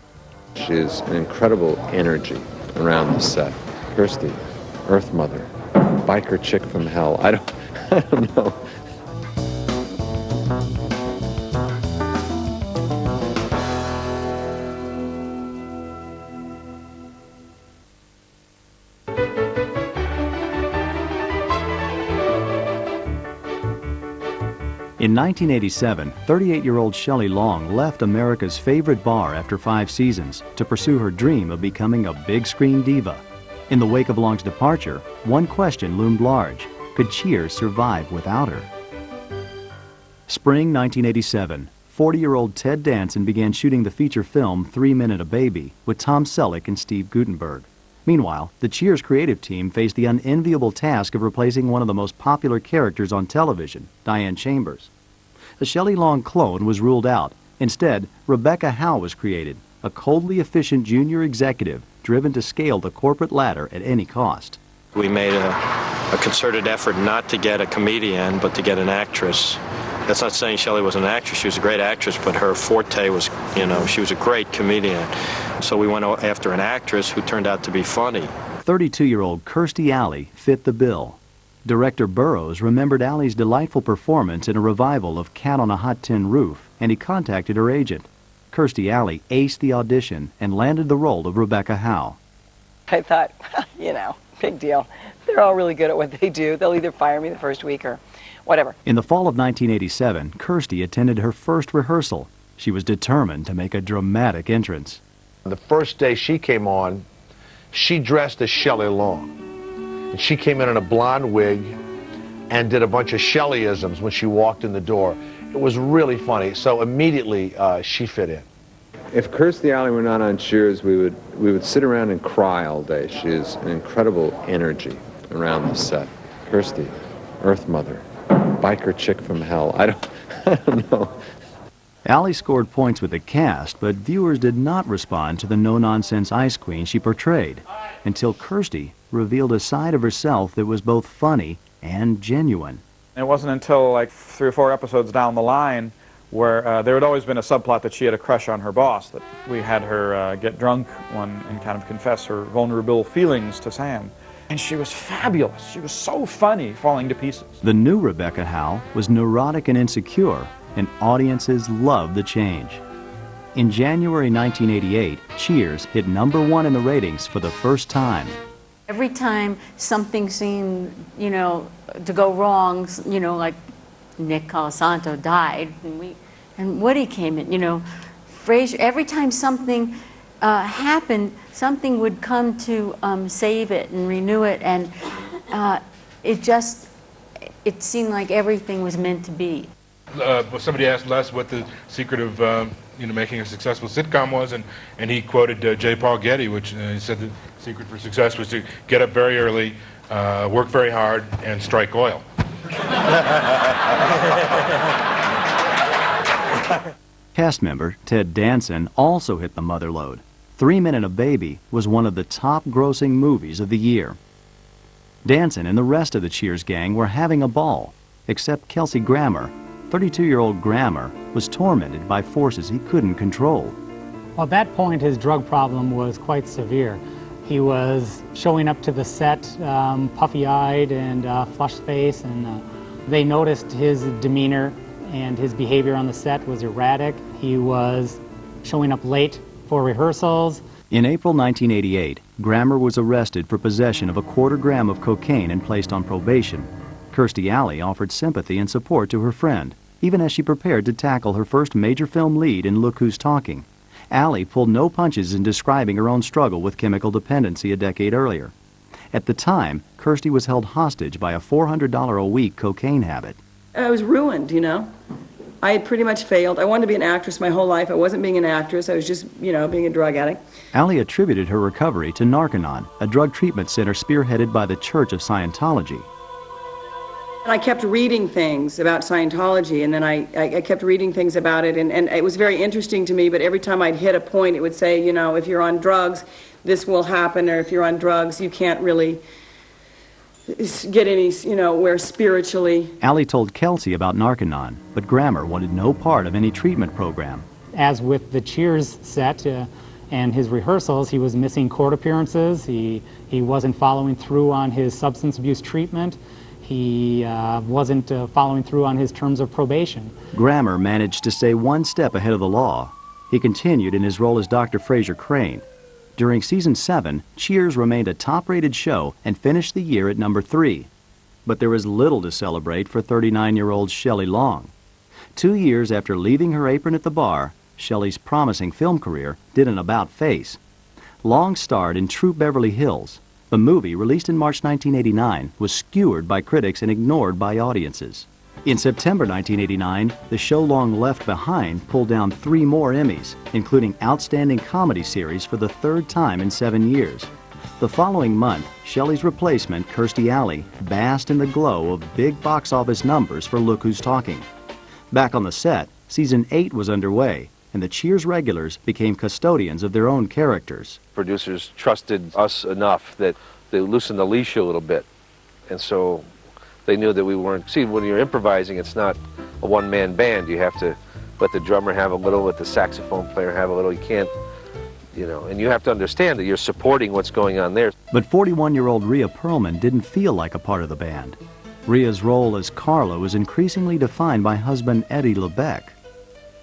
She's an incredible energy around the set. Kirsty, Earth Mother, biker chick from hell. I don't know. In 1987, 38-year-old Shelley Long left America's favorite bar after 5 seasons to pursue her dream of becoming a big-screen diva. In the wake of Long's departure, one question loomed large. Could Cheers survive without her? Spring 1987, 40-year-old Ted Danson began shooting the feature film 3 Men and a Baby with Tom Selleck and Steve Guttenberg. Meanwhile, the Cheers creative team faced the unenviable task of replacing one of the most popular characters on television, Diane Chambers. The Shelley Long clone was ruled out. Instead, Rebecca Howe was created, a coldly efficient junior executive driven to scale the corporate ladder at any cost. We made a concerted effort not to get a comedian, but to get an actress. That's not saying Shelley was an actress. She was a great actress, but her forte was, she was a great comedian. So we went after an actress who turned out to be funny. 32-year-old Kirstie Alley fit the bill. Director Burrows remembered Alley's delightful performance in a revival of Cat on a Hot Tin Roof, and he contacted her agent. Kirstie Alley aced the audition and landed the role of Rebecca Howe. I thought, big deal. They're all really good at what they do. They'll either fire me the first week or whatever. In the fall of 1987, Kirstie attended her first rehearsal. She was determined to make a dramatic entrance. The first day she came on, she dressed as Shelley Long. And she came in a blonde wig and did a bunch of Shelleyisms when she walked in the door. It was really funny, so immediately she fit in. If Kirstie Alley were not on Cheers, we would sit around and cry all day. She is an incredible energy around the set. Kirstie, Earth Mother, biker chick from hell. I don't know. Alley scored points with the cast, but viewers did not respond to the no-nonsense ice queen she portrayed, until Kirstie revealed a side of herself that was both funny and genuine. It wasn't until like 3 or 4 episodes down the line where there had always been a subplot that she had a crush on her boss, that we had her get drunk and kind of confess her vulnerable feelings to Sam. And she was fabulous. She was so funny, falling to pieces. The new Rebecca Howe was neurotic and insecure, and audiences loved the change. In January 1988, Cheers hit #1 in the ratings for the first time. Every time something seemed, to go wrong, like Nick Colasanto died, and Woody came in, Frasier, every time something happened, something would come to save it and renew it, and it seemed like everything was meant to be. Somebody asked Les what the secret of making a successful sitcom was, and he quoted J. Paul Getty, which he said the secret for success was to get up very early, work very hard, and strike oil. Cast member Ted Danson also hit the mother lode. 3 Men and a Baby was one of the top-grossing movies of the year. Danson and the rest of the Cheers gang were having a ball, except Kelsey Grammer, 32-year-old Grammer was tormented by forces he couldn't control. Well, at that point, his drug problem was quite severe. He was showing up to the set puffy-eyed and flushed-faced, and they noticed his demeanor and his behavior on the set was erratic. He was showing up late for rehearsals. In April 1988, Grammer was arrested for possession of a quarter gram of cocaine and placed on probation. Kirstie Alley offered sympathy and support to her friend, even as she prepared to tackle her first major film lead in Look Who's Talking. Alley pulled no punches in describing her own struggle with chemical dependency a decade earlier. At the time, Kirstie was held hostage by a $400 a week cocaine habit. I was ruined, you know. I had pretty much failed. I wanted to be an actress my whole life. I wasn't being an actress. I was just, you know, being a drug addict. Alley attributed her recovery to Narconon, a drug treatment center spearheaded by the Church of Scientology. And I kept reading things about Scientology, and then I kept reading things about it, and it was very interesting to me, but every time I'd hit a point, it would say, you know, if you're on drugs, this will happen, or if you're on drugs, you can't really get any, you know, where spiritually. Alley told Kelsey about Narconon, but Grammer wanted no part of any treatment program. As with the Cheers set and his rehearsals, he was missing court appearances. He wasn't following through on his substance abuse treatment. He wasn't following through on his terms of probation. Grammer managed to stay one step ahead of the law. He continued in his role as Dr. Fraser Crane. During season 7, Cheers remained a top-rated show and finished the year at number 3. But there was little to celebrate for 39-year-old Shelley Long. 2 years after leaving her apron at the bar, Shelley's promising film career did an about-face. Long starred in Troop Beverly Hills. The movie, released in March 1989, was skewered by critics and ignored by audiences. In September 1989, the show Long left behind pulled down 3 more Emmys, including Outstanding Comedy Series for the 3rd time in 7 years. The following month, Shelley's replacement, Kirstie Alley, basked in the glow of big box office numbers for Look Who's Talking. Back on the set, season 8 was underway, and the Cheers regulars became custodians of their own characters. Producers trusted us enough that they loosened the leash a little bit, and so they knew that we weren't. See, when you're improvising, it's not a one-man band. You have to let the drummer have a little, let the saxophone player have a little. You can't, you know, and you have to understand that you're supporting what's going on there. But 41-year-old Rhea Perlman didn't feel like a part of the band. Rhea's role as Carla was increasingly defined by husband Eddie LeBec.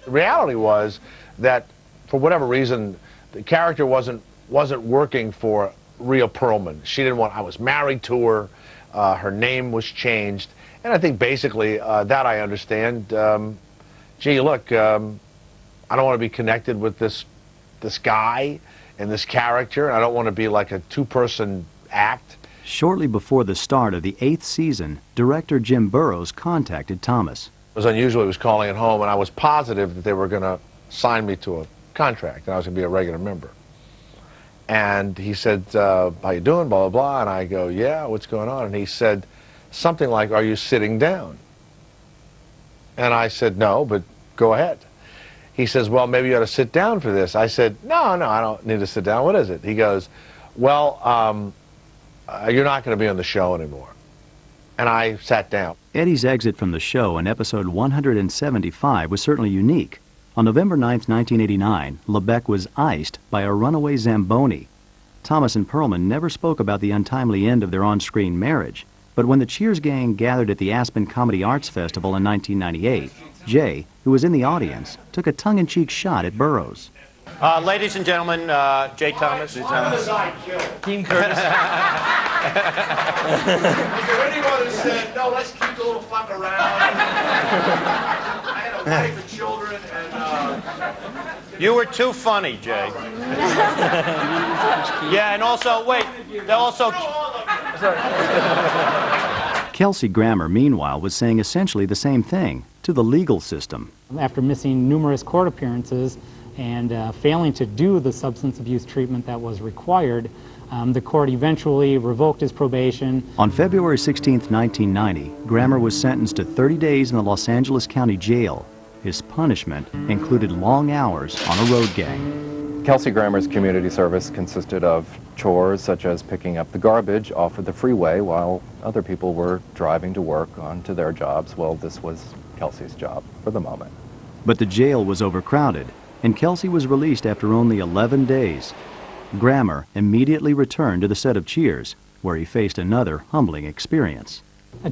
The reality was that, for whatever reason, the character wasn't working for Rhea Perlman. She didn't want. I was married to her. Her name was changed, and I think basically that I understand. Gee, look, I don't want to be connected with this guy and this character, and I don't want to be like a two-person act. Shortly before the start of the 8th season, director Jim Burrows contacted Thomas. It was unusual. He was calling at home, and I was positive that they were going to sign me to a contract, and I was going to be a regular member. And he said, how you doing, blah, blah, blah. And I go, yeah, what's going on? And he said something like, are you sitting down? And I said, no, but go ahead. He says, well, maybe you ought to sit down for this. I said, no, I don't need to sit down. What is it? He goes, well, you're not going to be on the show anymore. And I sat down. Eddie's exit from the show in episode 175 was certainly unique. On November 9, 1989, LeBec was iced by a runaway Zamboni. Thomas and Perlman never spoke about the untimely end of their on-screen marriage, but when the Cheers gang gathered at the Aspen Comedy Arts Festival in 1998, Jay, who was in the audience, took a tongue-in-cheek shot at Burrows. Ladies and gentlemen, Jay Thomas. Team Curtis. Is there anyone who said, no, let's keep the little fuck around? I had a wife and children, and... You were too funny, Jay. Yeah, and also, wait, they also... Kelsey Grammer, meanwhile, was saying essentially the same thing to the legal system. After missing numerous court appearances and failing to do the substance abuse treatment that was required, the court eventually revoked his probation. On February 16, 1990, Grammer was sentenced to 30 days in the Los Angeles County Jail. His punishment included long hours on a road gang. Kelsey Grammer's community service consisted of chores such as picking up the garbage off of the freeway while other people were driving to work onto their jobs. Well, this was Kelsey's job for the moment. But the jail was overcrowded, and Kelsey was released after only 11 days. Grammer immediately returned to the set of Cheers, where he faced another humbling experience.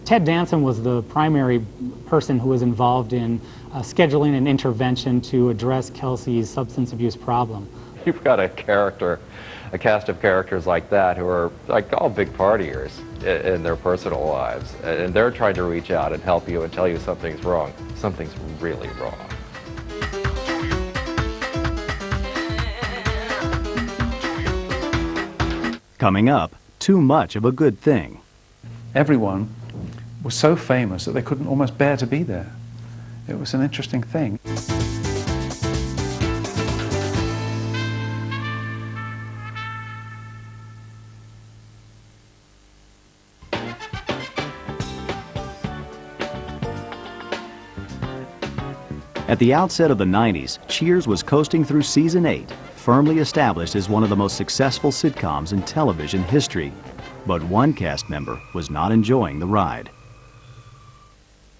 Ted Danson was the primary person who was involved in scheduling an intervention to address Kelsey's substance abuse problem. You've got a cast of characters like that who are like all big partiers in their personal lives, and they're trying to reach out and help you and tell you something's wrong. Something's really wrong. Coming up, too much of a good thing. Everyone was so famous that they couldn't almost bear to be there. It was an interesting thing. At the outset of the 90s, Cheers was coasting through season 8, firmly established as one of the most successful sitcoms in television history. But one cast member was not enjoying the ride.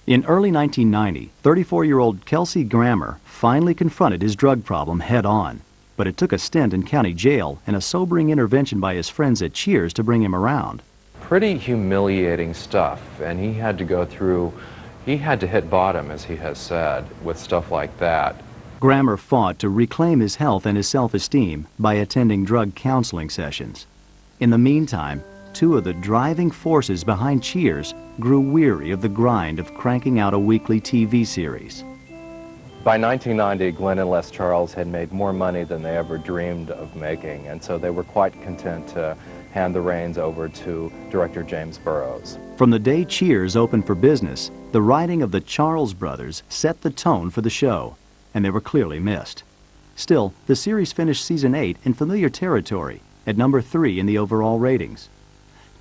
In early 1990, 34-year-old Kelsey Grammer finally confronted his drug problem head-on. But it took a stint in county jail and a sobering intervention by his friends at Cheers to bring him around. Pretty humiliating stuff, and he had to go through, he had to hit bottom, as he has said, with stuff like that. Grammer fought to reclaim his health and his self-esteem by attending drug counseling sessions. In the meantime, two of the driving forces behind Cheers grew weary of the grind of cranking out a weekly TV series. By 1990, Glenn and Les Charles had made more money than they ever dreamed of making, and so they were quite content to hand the reins over to director James Burrows. From the day Cheers opened for business, the writing of the Charles brothers set the tone for the show, and they were clearly missed. Still, the series finished season 8 in familiar territory, at number 3 in the overall ratings.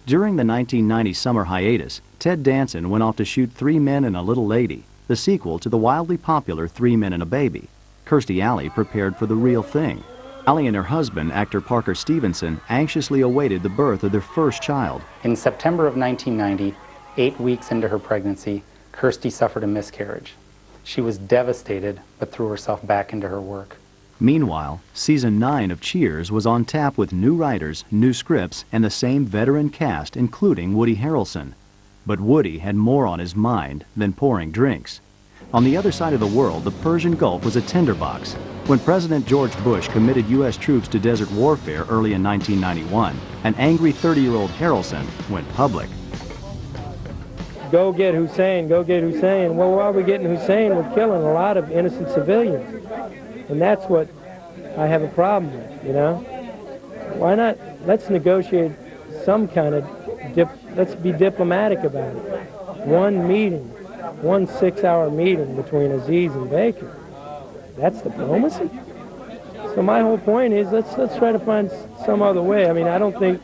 During the 1990 summer hiatus, Ted Danson went off to shoot 3 Men and a Little Lady, the sequel to the wildly popular 3 Men and a Baby. Kirstie Alley prepared for the real thing. Alley and her husband, actor Parker Stevenson, anxiously awaited the birth of their first child. In September of 1990, 8 weeks into her pregnancy, Kirstie suffered a miscarriage. She was devastated, but threw herself back into her work. Meanwhile, season 9 of Cheers was on tap with new writers, new scripts, and the same veteran cast, including Woody Harrelson. But Woody had more on his mind than pouring drinks. On the other side of the world, the Persian Gulf was a tinderbox. When President George Bush committed U.S. troops to desert warfare early in 1991, an angry 30-year-old Harrelson went public. Go get Hussein, go get Hussein. Well, while we're getting Hussein, we're killing a lot of innocent civilians. And that's what I have a problem with, you know? Why not, let's negotiate some kind of, let's be diplomatic about it. One meeting, 1 6-hour meeting between Aziz and Baker. That's diplomacy? So my whole point is, let's try to find some other way. I mean, I don't think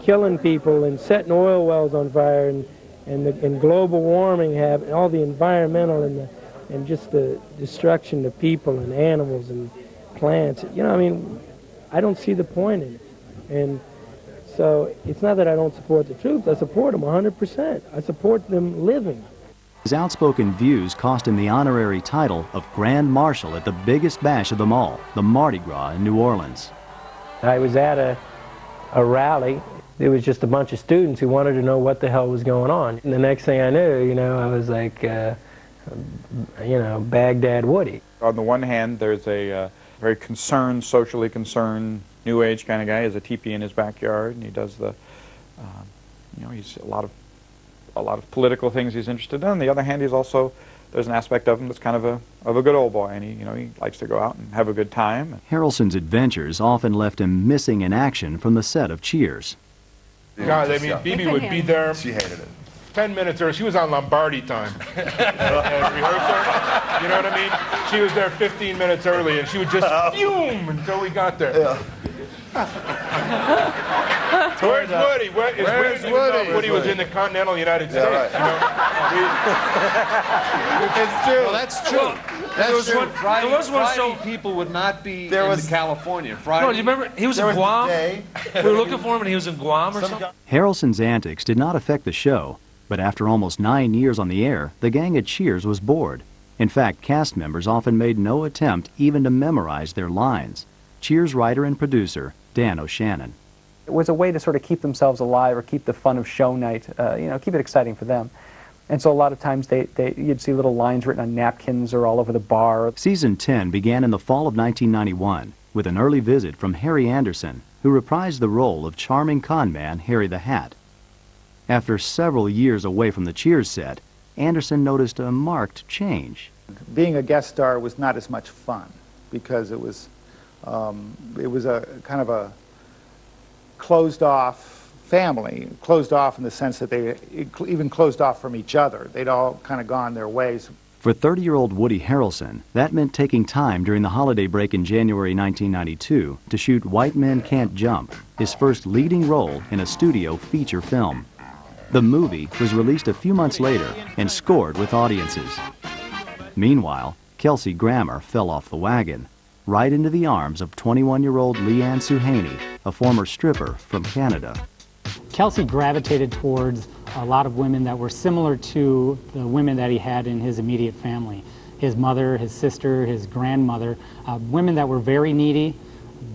killing people and setting oil wells on fire and global warming have all the environmental and just the destruction of people and animals and plants. You know, I mean, I don't see the point in it. And so it's not that I don't support the troops. I support them 100%. I support them living. His outspoken views cost him the honorary title of Grand Marshal at the biggest bash of them all, the Mardi Gras in New Orleans. I was at a rally. There was just a bunch of students who wanted to know what the hell was going on. And the next thing I knew, you know, I was like, you know, Baghdad Woody. On the one hand, there's a very concerned, socially concerned, new age kind of guy. He has a teepee in his backyard, and he does the, you know, he's a lot of political things he's interested in. On the other hand, he's also, there's an aspect of him that's kind of a good old boy, and he likes to go out and have a good time. Harrelson's adventures often left him missing in action from the set of Cheers. God, I mean, Bibi would be there. She hated it. 10 minutes early. She was on Lombardi time at rehearsal. You know what I mean? She was there 15 minutes early, and she would just fume until we got there. Yeah. Where's Woody? Where's Woody? Woody was in the continental United States. Right. It's true. Well, that's true. That's true. Friday, there was one show people would not be in California. Friday. No, you remember he was in Guam? We were looking for him and he was in Guam or something? Harrelson's antics did not affect the show, But after almost 9 years on the air, the gang at Cheers was bored. In fact, cast members often made no attempt even to memorize their lines. Cheers writer and producer Dan O'Shannon. It was a way to sort of keep themselves alive or keep the fun of show night, keep it exciting for them. And so a lot of times you'd see little lines written on napkins or all over the bar. Season 10 began in the fall of 1991 with an early visit from Harry Anderson, who reprised the role of charming con man Harry the Hat. After several years away from the Cheers set, Anderson noticed a marked change. Being a guest star was not as much fun because it was a kind of a closed-off family, closed off in the sense that they even closed off from each other. They'd all kind of gone their ways. For 30-year-old Woody Harrelson, that meant taking time during the holiday break in January 1992 to shoot White Men Can't Jump, his first leading role in a studio feature film. The movie was released a few months later and scored with audiences. Meanwhile, Kelsey Grammer fell off the wagon, right into the arms of 21-year-old Leanne Suhaney, a former stripper from Canada. Kelsey gravitated towards a lot of women that were similar to the women that he had in his immediate family. His mother, his sister, his grandmother, women that were very needy,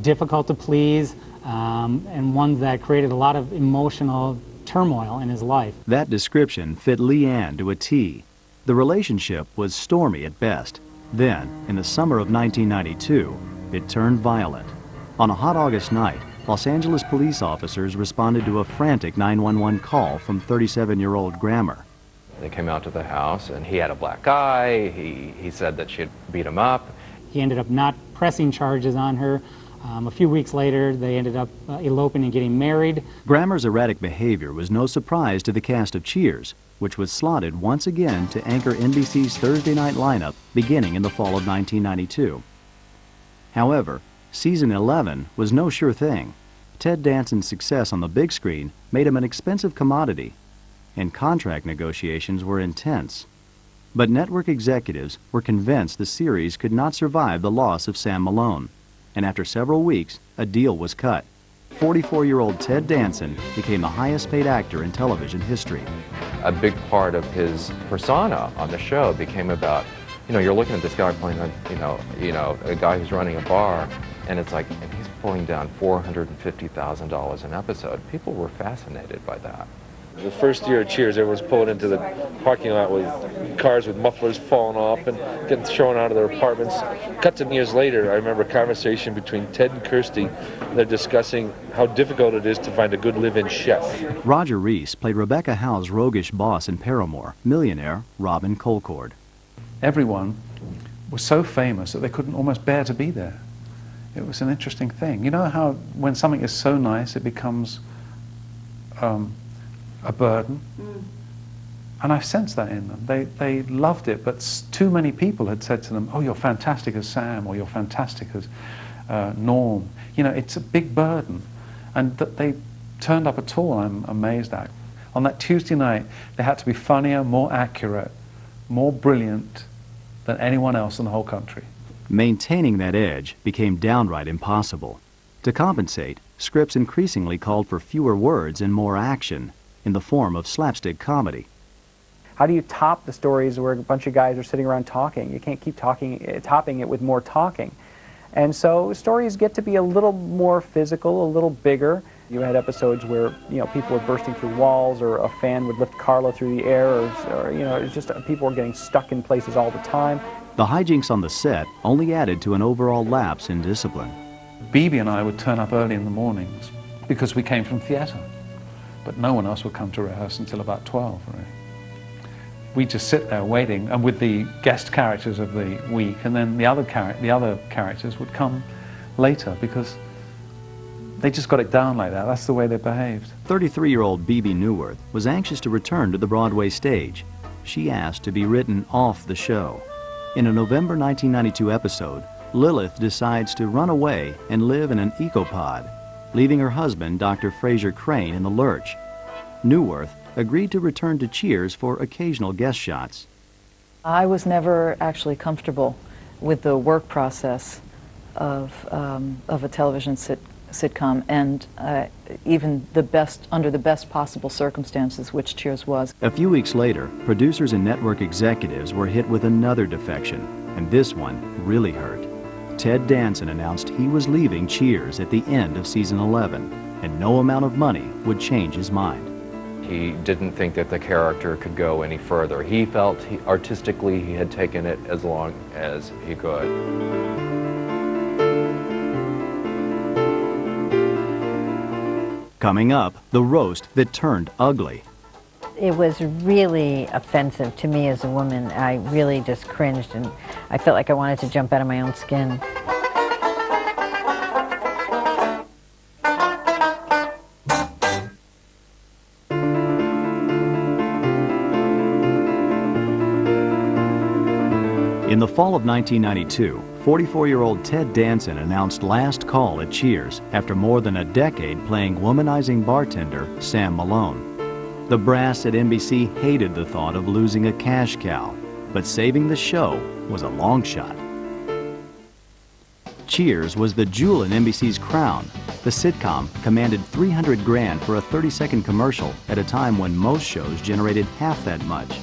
difficult to please, and ones that created a lot of emotional turmoil in his life. That description fit Leanne to a T. The relationship was stormy at best. Then, in the summer of 1992, it turned violent. On a hot August night, Los Angeles police officers responded to a frantic 911 call from 37-year-old Grammer. They came out to the house, and he had a black eye. He said that she had beat him up. He ended up not pressing charges on her. A few weeks later, they ended up eloping and getting married. Grammer's erratic behavior was no surprise to the cast of Cheers, which was slotted once again to anchor NBC's Thursday night lineup beginning in the fall of 1992. However, season 11 was no sure thing. Ted Danson's success on the big screen made him an expensive commodity, and contract negotiations were intense. But network executives were convinced the series could not survive the loss of Sam Malone, and after several weeks, a deal was cut. 44-year-old Ted Danson became the highest-paid actor in television history. A big part of his persona on the show became about, you're looking at this guy playing a guy who's running a bar, and it's like, and he's pulling down $450,000 an episode. People were fascinated by that. The first year of Cheers, everyone's pulling into the parking lot with cars with mufflers falling off and getting thrown out of their apartments. Cut to years later, I remember a conversation between Ted and Kirsty. They're discussing how difficult it is to find a good live-in chef. Roger Rees played Rebecca Howe's roguish boss in Paramore, millionaire Robin Colcord. Everyone was so famous that they couldn't almost bear to be there. It was an interesting thing. You know how when something is so nice, it becomes a burden? And I sensed that in them. They loved it, but too many people had said to them, oh, you're fantastic as Sam, or you're fantastic as Norm. It's a big burden. And that they turned up at all, I'm amazed at. On that Tuesday night, they had to be funnier, more accurate, more brilliant than anyone else in the whole country. Maintaining that edge became downright impossible. To compensate, scripts increasingly called for fewer words and more action, in the form of slapstick comedy. How do you top the stories where a bunch of guys are sitting around talking? You can't keep topping it with more talking. And so stories get to be a little more physical, a little bigger. You had episodes where people were bursting through walls, or a fan would lift Carla through the air, or it's just people were getting stuck in places all the time. The hijinks on the set only added to an overall lapse in discipline. Bebe and I would turn up early in the mornings because we came from theatre, but no one else would come to rehearse until about 12. Right? We'd just sit there waiting, and with the guest characters of the week, and then the other characters would come later because they just got it down like that. That's the way they behaved. 33-year-old Bebe Neuwirth was anxious to return to the Broadway stage. She asked to be written off the show. In a November 1992 episode, Lilith decides to run away and live in an ecopod, leaving her husband, Dr. Fraser Crane, in the lurch. Neuwirth agreed to return to Cheers for occasional guest shots. I was never actually comfortable with the work process of a television sitcom, and even under the best possible circumstances, which Cheers was. A few weeks later, producers and network executives were hit with another defection, and this one really hurt. Ted Danson announced he was leaving Cheers at the end of season 11, and no amount of money would change his mind. He didn't think that the character could go any further. He felt artistically he had taken it as long as he could. Coming up, the roast that turned ugly. It was really offensive to me as a woman. I really just cringed, and I felt like I wanted to jump out of my own skin. In the fall of 1992, 44-year-old Ted Danson announced last call at Cheers after more than a decade playing womanizing bartender Sam Malone. The brass at NBC hated the thought of losing a cash cow, but saving the show was a long shot. Cheers was the jewel in NBC's crown. The sitcom commanded $300 grand for a 30-second commercial at a time when most shows generated half that much.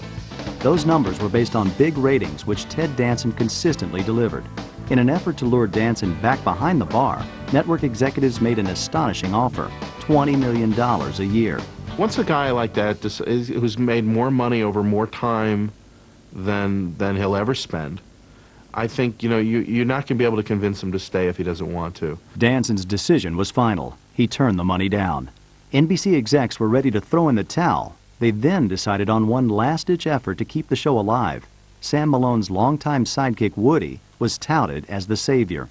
Those numbers were based on big ratings, which Ted Danson consistently delivered. In an effort to lure Danson back behind the bar, network executives made an astonishing offer, $20 million a year. Once a guy like that who's made more money over more time than he'll ever spend, I think, you know, you're not going to be able to convince him to stay if he doesn't want to. Danson's decision was final. He turned the money down. NBC execs were ready to throw in the towel. They then decided on one last-ditch effort to keep the show alive. Sam Malone's longtime sidekick Woody was touted as the savior.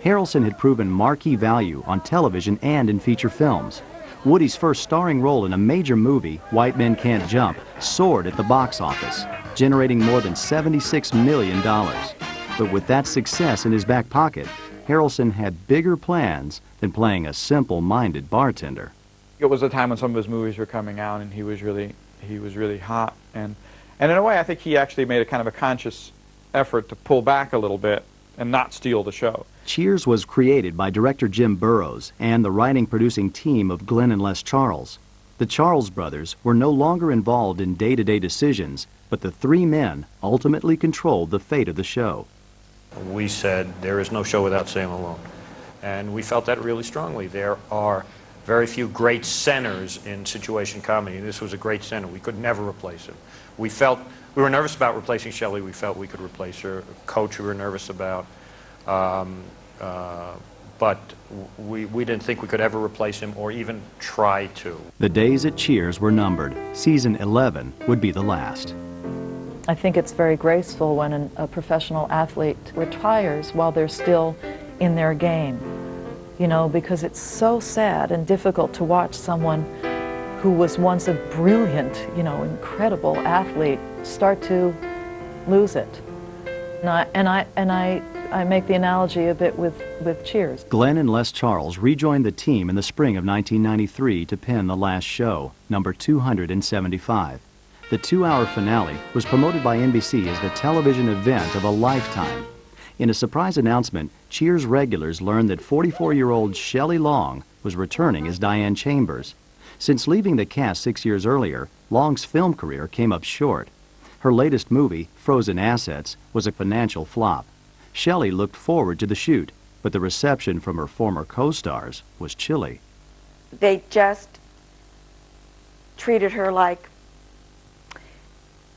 Harrelson had proven marquee value on television and in feature films. Woody's first starring role in a major movie, White Men Can't Jump, soared at the box office, generating more than $76 million. But with that success in his back pocket, Harrelson had bigger plans than playing a simple-minded bartender. It was a time when some of his movies were coming out, and he was really hot. And in a way, I think he actually made a kind of a conscious effort to pull back a little bit and not steal the show. Cheers was created by director Jim Burrows and the writing-producing team of Glenn and Les Charles. The Charles brothers were no longer involved in day-to-day decisions, but the three men ultimately controlled the fate of the show. We said there is no show without Sam Malone, and we felt that really strongly. There are very few great centers in situation comedy. This was a great center. We could never replace him. We were nervous about replacing Shelley. We felt we could replace her. Coach we were nervous about. But we didn't think we could ever replace him or even try to. The days at Cheers were numbered. Season 11 would be the last. I think it's very graceful when a professional athlete retires while they're still in their game. You know, because it's so sad and difficult to watch someone who was once a brilliant, you know, incredible athlete start to lose it. And I make the analogy a bit with Cheers. Glenn and Les Charles rejoined the team in the spring of 1993 to pen the last show, number 275. The 2-hour finale was promoted by NBC as the television event of a lifetime. In a surprise announcement, Cheers regulars learned that 44-year-old Shelley Long was returning as Diane Chambers. Since leaving the cast 6 years earlier, Long's film career came up short. Her latest movie, Frozen Assets, was a financial flop. Shelley looked forward to the shoot, but the reception from her former co-stars was chilly. They just treated her like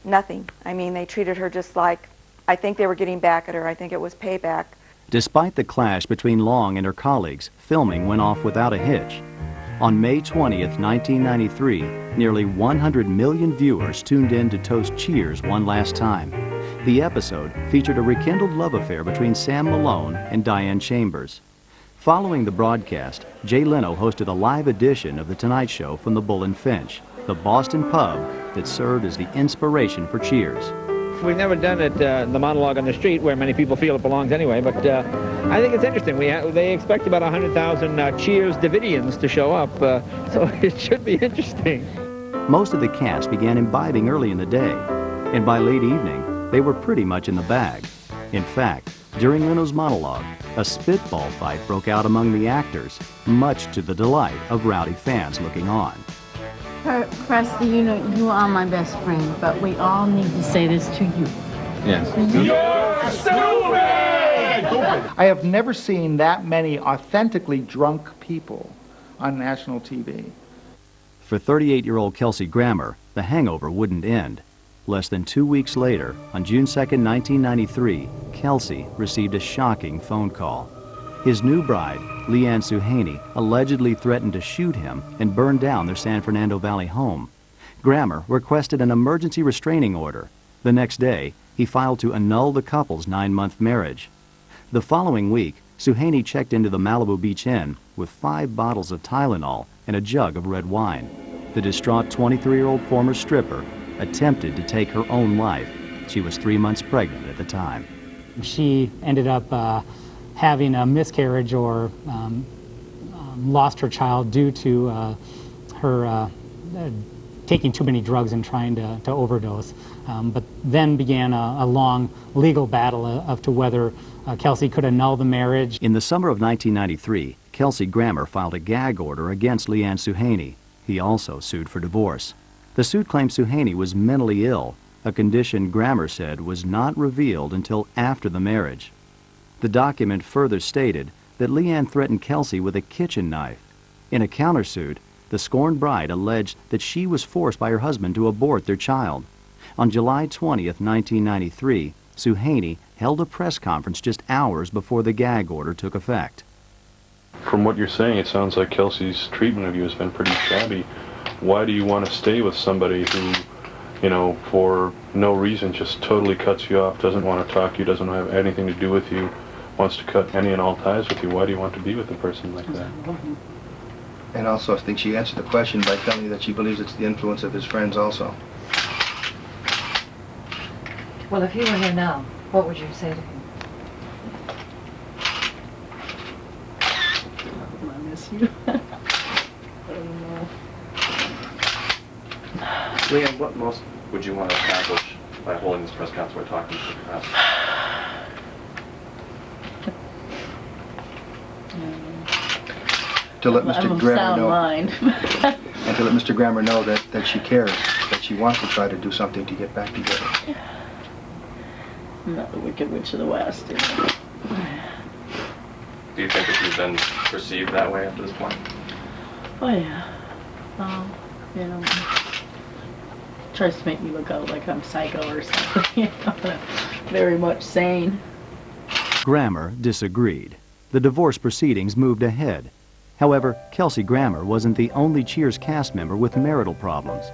nothing. I mean, they treated her just like, I think they were getting back at her. I think it was payback. Despite the clash between Long and her colleagues, filming went off without a hitch. On May 20th, 1993, nearly 100 million viewers tuned in to toast Cheers one last time. The episode featured a rekindled love affair between Sam Malone and Diane Chambers. Following the broadcast, Jay Leno hosted a live edition of The Tonight Show from the Bull and Finch, the Boston pub that served as the inspiration for Cheers. We've never done it, the monologue on the street, where many people feel it belongs anyway, but I think it's interesting. They expect about 100,000 Cheers Davidians to show up, so it should be interesting. Most of the cast began imbibing early in the day, and by late evening, they were pretty much in the bag. In fact, during Leno's monologue, A spitball fight broke out among the actors, much to the delight of rowdy fans looking on. Krusty, you know, you are my best friend, but we all need to say this to you. Yes. You're stupid! I have never seen that many authentically drunk people on national TV. For 38-year-old Kelsey Grammer, the hangover wouldn't end. Less than 2 weeks later, on June 2, 1993, Kelsey received a shocking phone call. His new bride, Leanne Suhaney, allegedly threatened to shoot him and burn down their San Fernando Valley home. Grammer requested an emergency restraining order. The next day, he filed to annul the couple's 9-month marriage. The following week, Suhaney checked into the Malibu Beach Inn with 5 bottles of Tylenol and a jug of red wine. The distraught 23-year-old former stripper attempted to take her own life. She was 3 months pregnant at the time. She ended up having a miscarriage or lost her child due to her taking too many drugs and trying to overdose. But then began a long legal battle as to whether Kelsey could annul the marriage. In the summer of 1993, Kelsey Grammer filed a gag order against Leanne Suhaney. He also sued for divorce. The suit claimed Suhaney was mentally ill, a condition Grammer said was not revealed until after the marriage. The document further stated that Leanne threatened Kelsey with a kitchen knife. In a countersuit, the scorned bride alleged that she was forced by her husband to abort their child. On July 20th, 1993, Suhaney held a press conference just hours before the gag order took effect. From what you're saying, it sounds like Kelsey's treatment of you has been pretty shabby. Why do you want to stay with somebody who, you know, for no reason just totally cuts you off, doesn't want to talk to you, doesn't have anything to do with you, wants to cut any and all ties with you? Why do you want to be with a person like that? And also, I think she answered the question by telling you that she believes it's the influence of his friends also. Well, if he were here now, what would you say to him? I miss you. I don't know. Leanne, what most would you want to accomplish by holding this press conference or talking to the press? To let Mr. Grammer know, mind. and to let Mr. Grammer know that she cares, that she wants to try to do something to get back together. I'm not the Wicked Witch of the West. You know. Do you think that you've been perceived that way up to this point? Oh yeah. You know, tries to make me look out like I'm psycho or something. You know, very much sane. Grammer disagreed. The divorce proceedings moved ahead. However, Kelsey Grammer wasn't the only Cheers cast member with marital problems.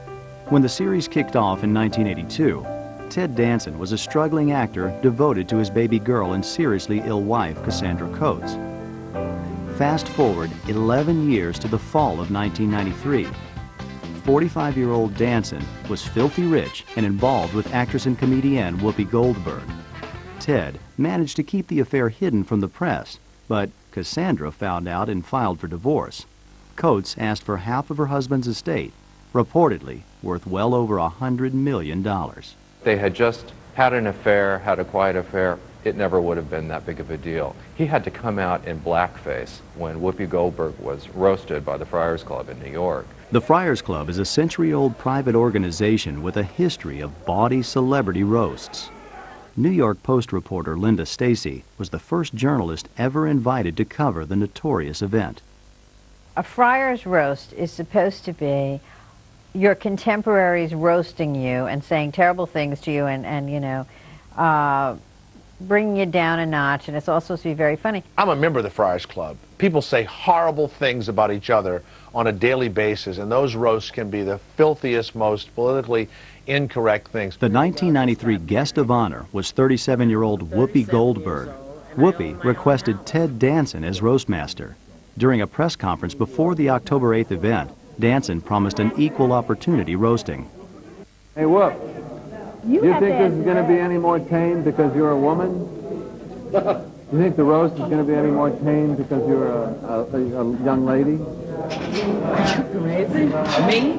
When the series kicked off in 1982, Ted Danson was a struggling actor devoted to his baby girl and seriously ill wife, Cassandra Coates. Fast forward 11 years to the fall of 1993. 45-year-old Danson was filthy rich and involved with actress and comedienne Whoopi Goldberg. Ted managed to keep the affair hidden from the press, but Cassandra found out and filed for divorce. Coates asked for half of her husband's estate, reportedly worth well over $100 million. They had just had an affair, had a quiet affair. It never would have been that big of a deal. He had to come out in blackface when Whoopi Goldberg was roasted by the Friars Club in New York. The Friars Club is a century-old private organization with a history of bawdy celebrity roasts. New York Post reporter Linda Stacy was the first journalist ever invited to cover the notorious event. A friar's roast is supposed to be your contemporaries roasting you and saying terrible things to you and you know, bringing you down a notch, and it's all supposed to be very funny. I'm a member of the Friars Club. People say horrible things about each other on a daily basis, and those roasts can be the filthiest, most politically incorrect things. The 1993 guest of honor was 37-year-old Whoopi Goldberg. Whoopi requested Ted Danson as roastmaster. During a press conference before the October 8th event, Danson promised an equal opportunity roasting. Hey, Whoop, you think this is going to be any more tame because you're a woman? You think the roast is going to be any more tame because you're a young lady? Are you crazy? Me?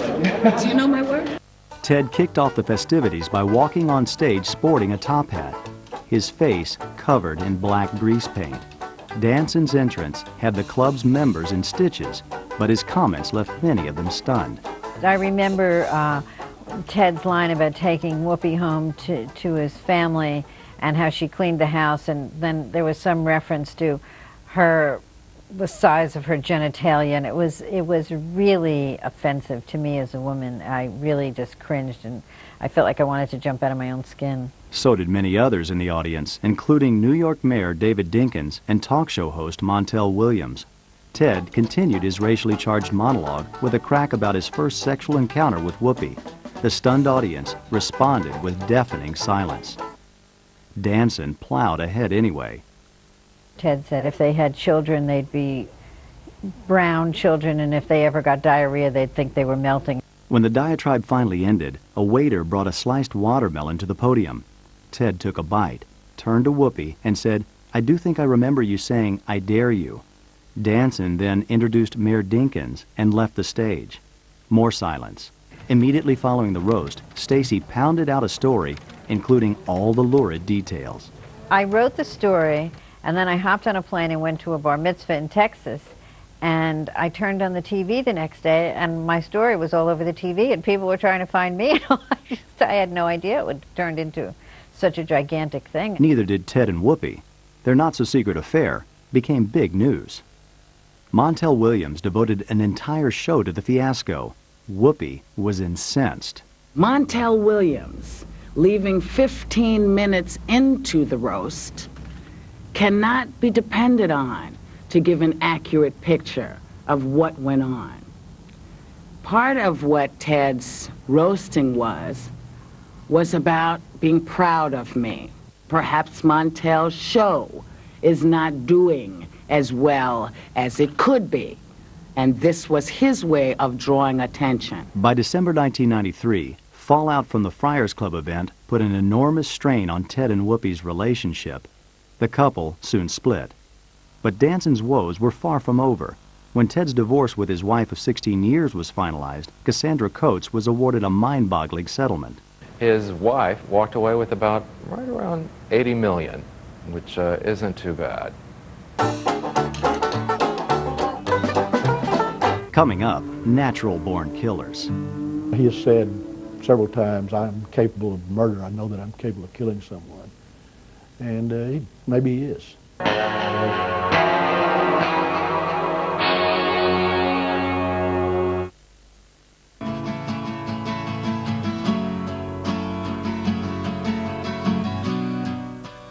Do you know my word? Ted kicked off the festivities by walking on stage sporting a top hat, his face covered in black grease paint. Danson's entrance had the club's members in stitches, but his comments left many of them stunned. I remember Ted's line about taking Whoopi home to his family and how she cleaned the house, and then there was some reference to the size of her genitalia, and it was really offensive to me as a woman. I really just cringed, and I felt like I wanted to jump out of my own skin. So did many others in the audience, including New York Mayor David Dinkins and talk show host Montel Williams. Ted continued his racially charged monologue with a crack about his first sexual encounter with Whoopi. The stunned audience responded with deafening silence. Danson plowed ahead anyway. Ted said if they had children, they'd be brown children, and if they ever got diarrhea, they'd think they were melting. When the diatribe finally ended, a waiter brought a sliced watermelon to the podium. Ted took a bite, turned to Whoopi, and said, "I do think I remember you saying, 'I dare you.'" Danson then introduced Mayor Dinkins and left the stage. More silence. Immediately following the roast, Stacy pounded out a story, including all the lurid details. I wrote the story, and then I hopped on a plane and went to a bar mitzvah in Texas, and I turned on the TV the next day, and my story was all over the TV, and people were trying to find me. I had no idea it would turn into such a gigantic thing. Neither did Ted and Whoopi. Their not-so-secret affair became big news. Montel Williams devoted an entire show to the fiasco. Whoopi was incensed. Montel Williams, leaving 15 minutes into the roast, cannot be depended on to give an accurate picture of what went on. Part of what Ted's roasting was about being proud of me. Perhaps Montel's show is not doing as well as it could be, and this was his way of drawing attention. By December 1993, fallout from the Friars Club event put an enormous strain on Ted and Whoopi's relationship. The couple soon split. But Danson's woes were far from over. When Ted's divorce with his wife of 16 years was finalized, Cassandra Coates was awarded a mind-boggling settlement. His wife walked away with about right around $80 million, which isn't too bad. Coming up, natural-born killers. He has said several times, "I'm capable of murder. I know that I'm capable of killing someone." And maybe he is.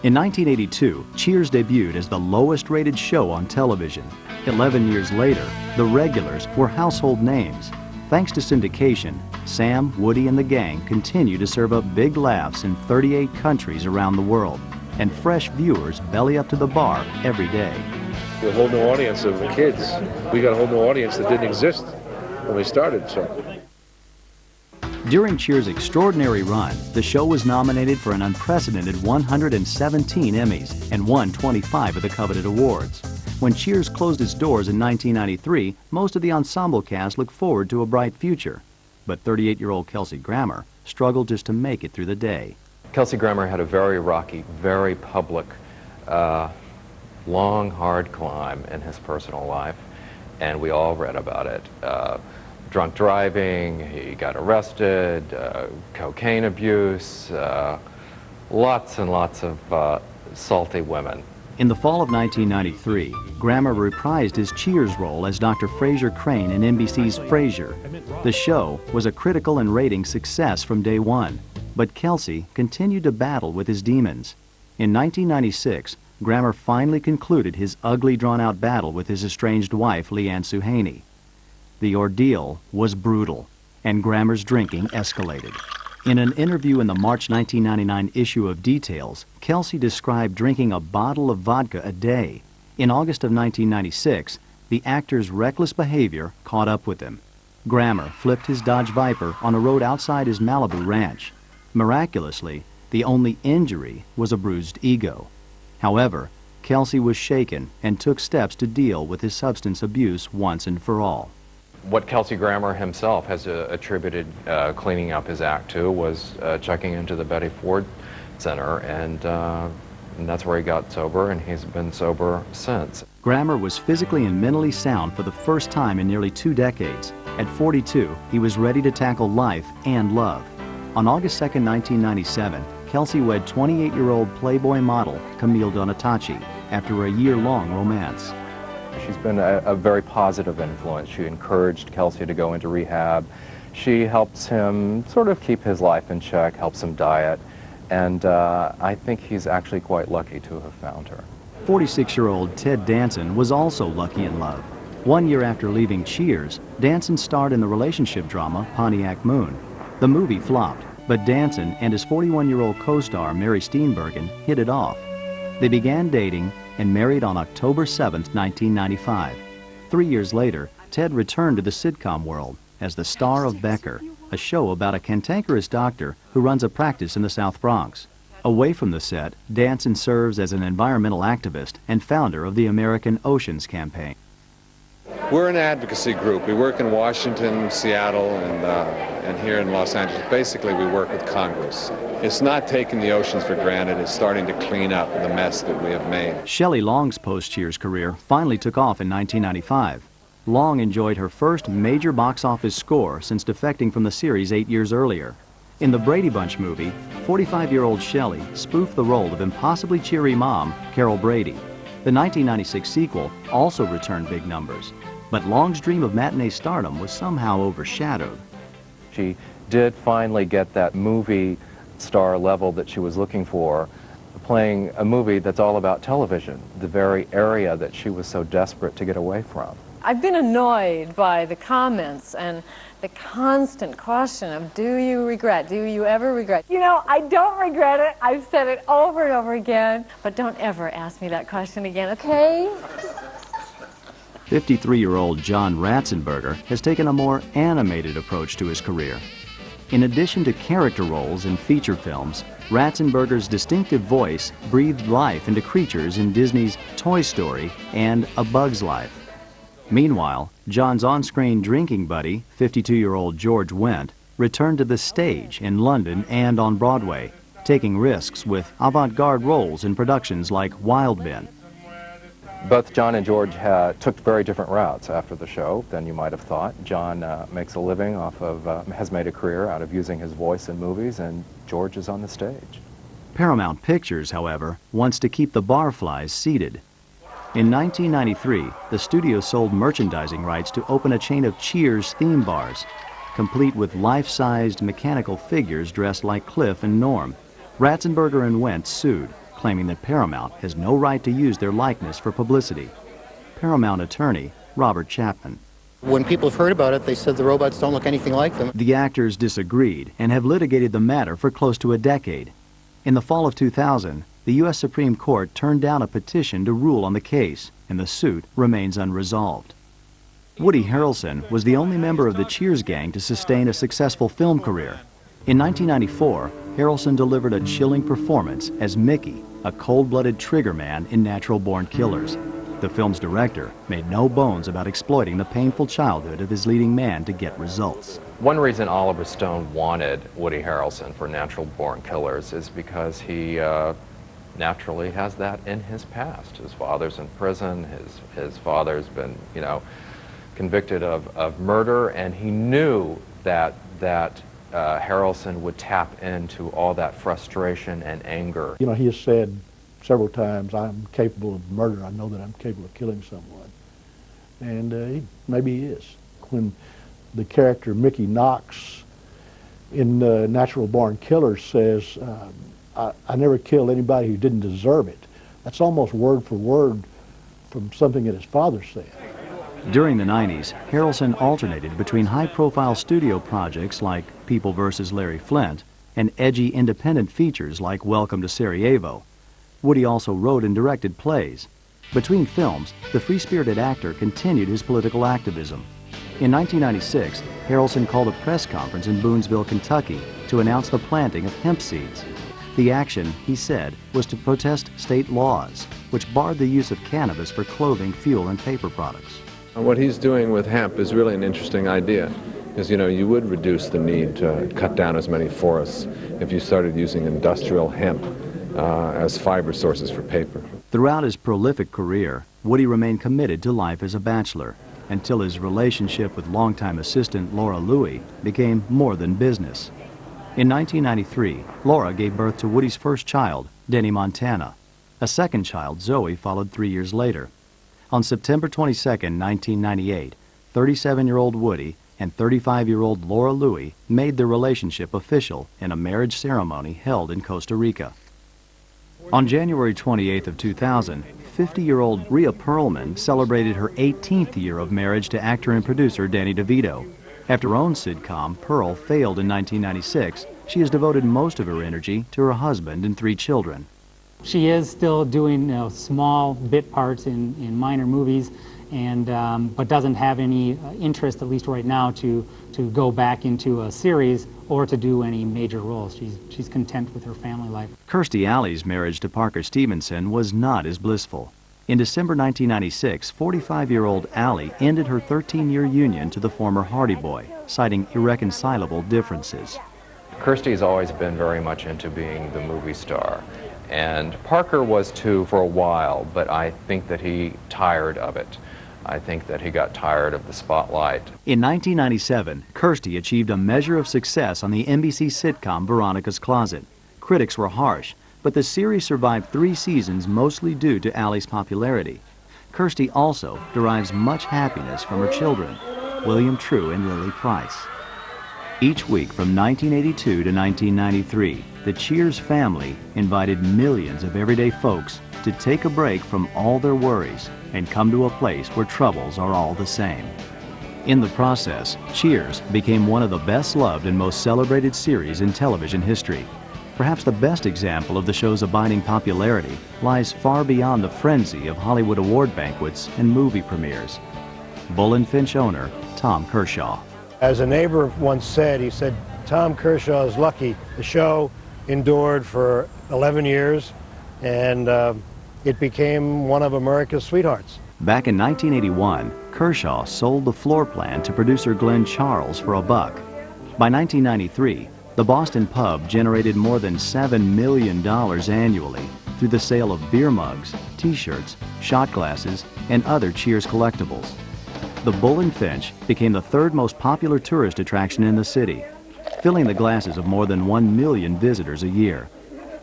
In 1982, Cheers debuted as the lowest-rated show on television. 11 years later, the regulars were household names. Thanks to syndication, Sam, Woody, and the gang continue to serve up big laughs in 38 countries around the world, and fresh viewers belly up to the bar every day. A whole new audience of kids. We got a whole new audience that didn't exist when we started, so. During Cheers' extraordinary run, the show was nominated for an unprecedented 117 Emmys and won 25 of the coveted awards. When Cheers closed its doors in 1993, most of the ensemble cast looked forward to a bright future. But 38-year-old Kelsey Grammer struggled just to make it through the day. Kelsey Grammer had a very rocky, very public, long, hard climb in his personal life, and we all read about it. Drunk driving, he got arrested, cocaine abuse, lots and lots of salty women. In the fall of 1993, Grammer reprised his Cheers role as Dr. Frasier Crane in NBC's Frasier. The show was a critical and rating success from day one, but Kelsey continued to battle with his demons. In 1996, Grammer finally concluded his ugly, drawn-out battle with his estranged wife, Leanne Suhaney. The ordeal was brutal, and Grammer's drinking escalated. In an interview in the March 1999 issue of Details, Kelsey described drinking a bottle of vodka a day. In August of 1996, the actor's reckless behavior caught up with him. Grammer flipped his Dodge Viper on a road outside his Malibu ranch. Miraculously, the only injury was a bruised ego. However, Kelsey was shaken and took steps to deal with his substance abuse once and for all. What Kelsey Grammer himself has attributed cleaning up his act to was checking into the Betty Ford Center and And that's where he got sober, and he's been sober since. Grammer was physically and mentally sound for the first time in nearly 2 decades. At 42, he was ready to tackle life and love. On August 2, 1997, Kelsey wed 28-year-old Playboy model Camille Donatacci after a year-long romance. She's been a very positive influence. She encouraged Kelsey to go into rehab. She helps him sort of keep his life in check, helps him diet, and I think he's actually quite lucky to have found her. 46-year-old Ted Danson was also lucky in love. 1 year after leaving Cheers, Danson starred in the relationship drama Pontiac Moon. The movie flopped, but Danson and his 41-year-old co-star Mary Steenburgen hit it off. They began dating and married on October 7, 1995. 3 years later, Ted returned to the sitcom world as the star of Becker, a show about a cantankerous doctor who runs a practice in the South Bronx. Away from the set, Danson serves as an environmental activist and founder of the American Oceans Campaign. We're an advocacy group. We work in Washington, Seattle, and here in Los Angeles. Basically, we work with Congress. It's not taking the oceans for granted. It's starting to clean up the mess that we have made. Shelley Long's post-Cheers career finally took off in 1995. Long enjoyed her first major box office score since defecting from the series 8 years earlier. In the Brady Bunch movie, 45-year-old Shelley spoofed the role of impossibly cheery mom, Carol Brady. The 1996 sequel also returned big numbers, but Long's dream of matinee stardom was somehow overshadowed. She did finally get that movie star level that she was looking for, playing a movie that's all about television, the very area that she was so desperate to get away from. I've been annoyed by the comments and the constant question of, do you regret? Do you ever regret? You know, I don't regret it. I've said it over and over again. But don't ever ask me that question again, okay? 53-year-old John Ratzenberger has taken a more animated approach to his career. In addition to character roles in feature films, Ratzenberger's distinctive voice breathed life into creatures in Disney's Toy Story and A Bug's Life. Meanwhile, John's on-screen drinking buddy, 52-year-old George Wendt, returned to the stage in London and on Broadway, taking risks with avant-garde roles in productions like Wild Men. Both John and George took very different routes after the show than you might have thought. John makes a living off of, has made a career out of using his voice in movies, and George is on the stage. Paramount Pictures, however, wants to keep the Barflies seated. In 1993, the studio sold merchandising rights to open a chain of Cheers theme bars, complete with life-sized mechanical figures dressed like Cliff and Norm. Ratzenberger and Wendt sued, claiming that Paramount has no right to use their likeness for publicity. Paramount attorney Robert Chapman. When people have heard about it, they said the robots don't look anything like them. The actors disagreed and have litigated the matter for close to a decade. In the fall of 2000, the U.S. Supreme Court turned down a petition to rule on the case, and the suit remains unresolved. Woody Harrelson was the only member of the Cheers gang to sustain a successful film career. In 1994, Harrelson delivered a chilling performance as Mickey, a cold-blooded trigger man in Natural Born Killers. The film's director made no bones about exploiting the painful childhood of his leading man to get results. One reason Oliver Stone wanted Woody Harrelson for Natural Born Killers is because he naturally has that in his past. His father's in prison, his father's been, you know, convicted of murder, and he knew that Harrelson would tap into all that frustration and anger. You know, he has said several times, I'm capable of murder. I know that I'm capable of killing someone. And maybe he is. When the character Mickey Knox in Natural Born Killers says, I never killed anybody who didn't deserve it. That's almost word for word from something that his father said. During the 90s, Harrelson alternated between high-profile studio projects like People vs. Larry Flynt and edgy independent features like Welcome to Sarajevo. Woody also wrote and directed plays. Between films, the free-spirited actor continued his political activism. In 1996, Harrelson called a press conference in Boonesville, Kentucky to announce the planting of hemp seeds. The action, he said, was to protest state laws, which barred the use of cannabis for clothing, fuel, and paper products. What he's doing with hemp is really an interesting idea, because, you know, you would reduce the need to cut down as many forests if you started using industrial hemp as fiber sources for paper. Throughout his prolific career, Woody remained committed to life as a bachelor until his relationship with longtime assistant Laura Louie became more than business. In 1993, Laura gave birth to Woody's first child, Denny Montana. A second child, Zoe, followed 3 years later. On September 22, 1998, 37-year-old Woody and 35-year-old Laura Louie made their relationship official in a marriage ceremony held in Costa Rica. On January 28th of 2000, 50-year-old Rhea Perlman celebrated her 18th year of marriage to actor and producer Danny DeVito. After her own sitcom, Pearl, failed in 1996, she has devoted most of her energy to her husband and 3 children. She is still doing small bit parts in minor movies, and but doesn't have any interest, at least right now, to go back into a series or to do any major roles. She's content with her family life. Kirstie Alley's marriage to Parker Stevenson was not as blissful. In December 1996, 45-year-old Alley ended her 13-year union to the former Hardy Boy, citing irreconcilable differences. Kirstie's always been very much into being the movie star. And Parker was too for a while, but I think that he tired of it. I think that he got tired of the spotlight. In 1997, Kirstie achieved a measure of success on the NBC sitcom Veronica's Closet. Critics were harsh, but the series survived 3 seasons mostly due to Alley's popularity. Kirstie also derives much happiness from her children, William True and Lily Price. Each week from 1982 to 1993, the Cheers family invited millions of everyday folks to take a break from all their worries and come to a place where troubles are all the same. In the process, Cheers became one of the best-loved and most celebrated series in television history. Perhaps the best example of the show's abiding popularity lies far beyond the frenzy of Hollywood award banquets and movie premieres. Bull and Finch owner Tom Kershaw. As a neighbor once said, he said, Tom Kershaw is lucky. The show endured for 11 years, and it became one of America's sweethearts. Back in 1981, Kershaw sold the floor plan to producer Glenn Charles for $1. By 1993, the Boston pub generated more than $7 million annually through the sale of beer mugs, T-shirts, shot glasses, and other Cheers collectibles. The Bull and Finch became the 3rd most popular tourist attraction in the city, filling the glasses of more than 1 million visitors a year.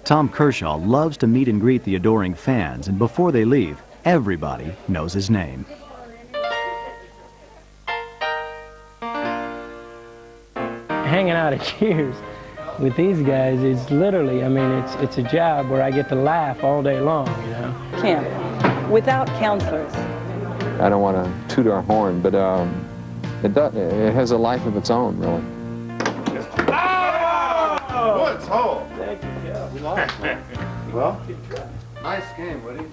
Tom Kershaw loves to meet and greet the adoring fans, and before they leave, everybody knows his name. Hanging out at Cheers with these guys is literally, I mean, it's a job where I get to laugh all day long, you know. Kim, without counselors. I don't want to toot our horn, but it has a life of its own, really. Oh! What's hole? Thank you, Jeff. We lost. Well, nice game, Woody.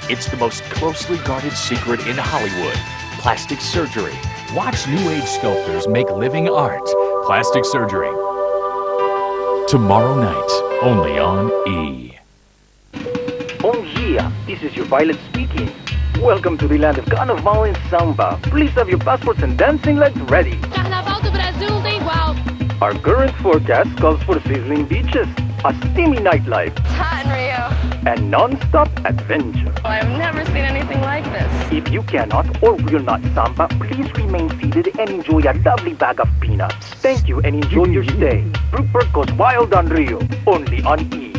It's the most closely guarded secret in Hollywood. Plastic surgery. Watch New Age sculptors make living art. Plastic surgery. Tomorrow night, only on E! Bon dia, this is your pilot speaking. Welcome to the land of Carnaval and Samba. Please have your passports and dancing legs ready. Carnaval do Brasil não tem igual. Our current forecast calls for sizzling beaches, a steamy nightlife, Hot in Rio. and non-stop adventure. I've never seen anything like this. If you cannot or will not samba, please remain seated and enjoy a lovely bag of peanuts. Thank you and enjoy your stay. Rupert goes wild on Rio, only on E!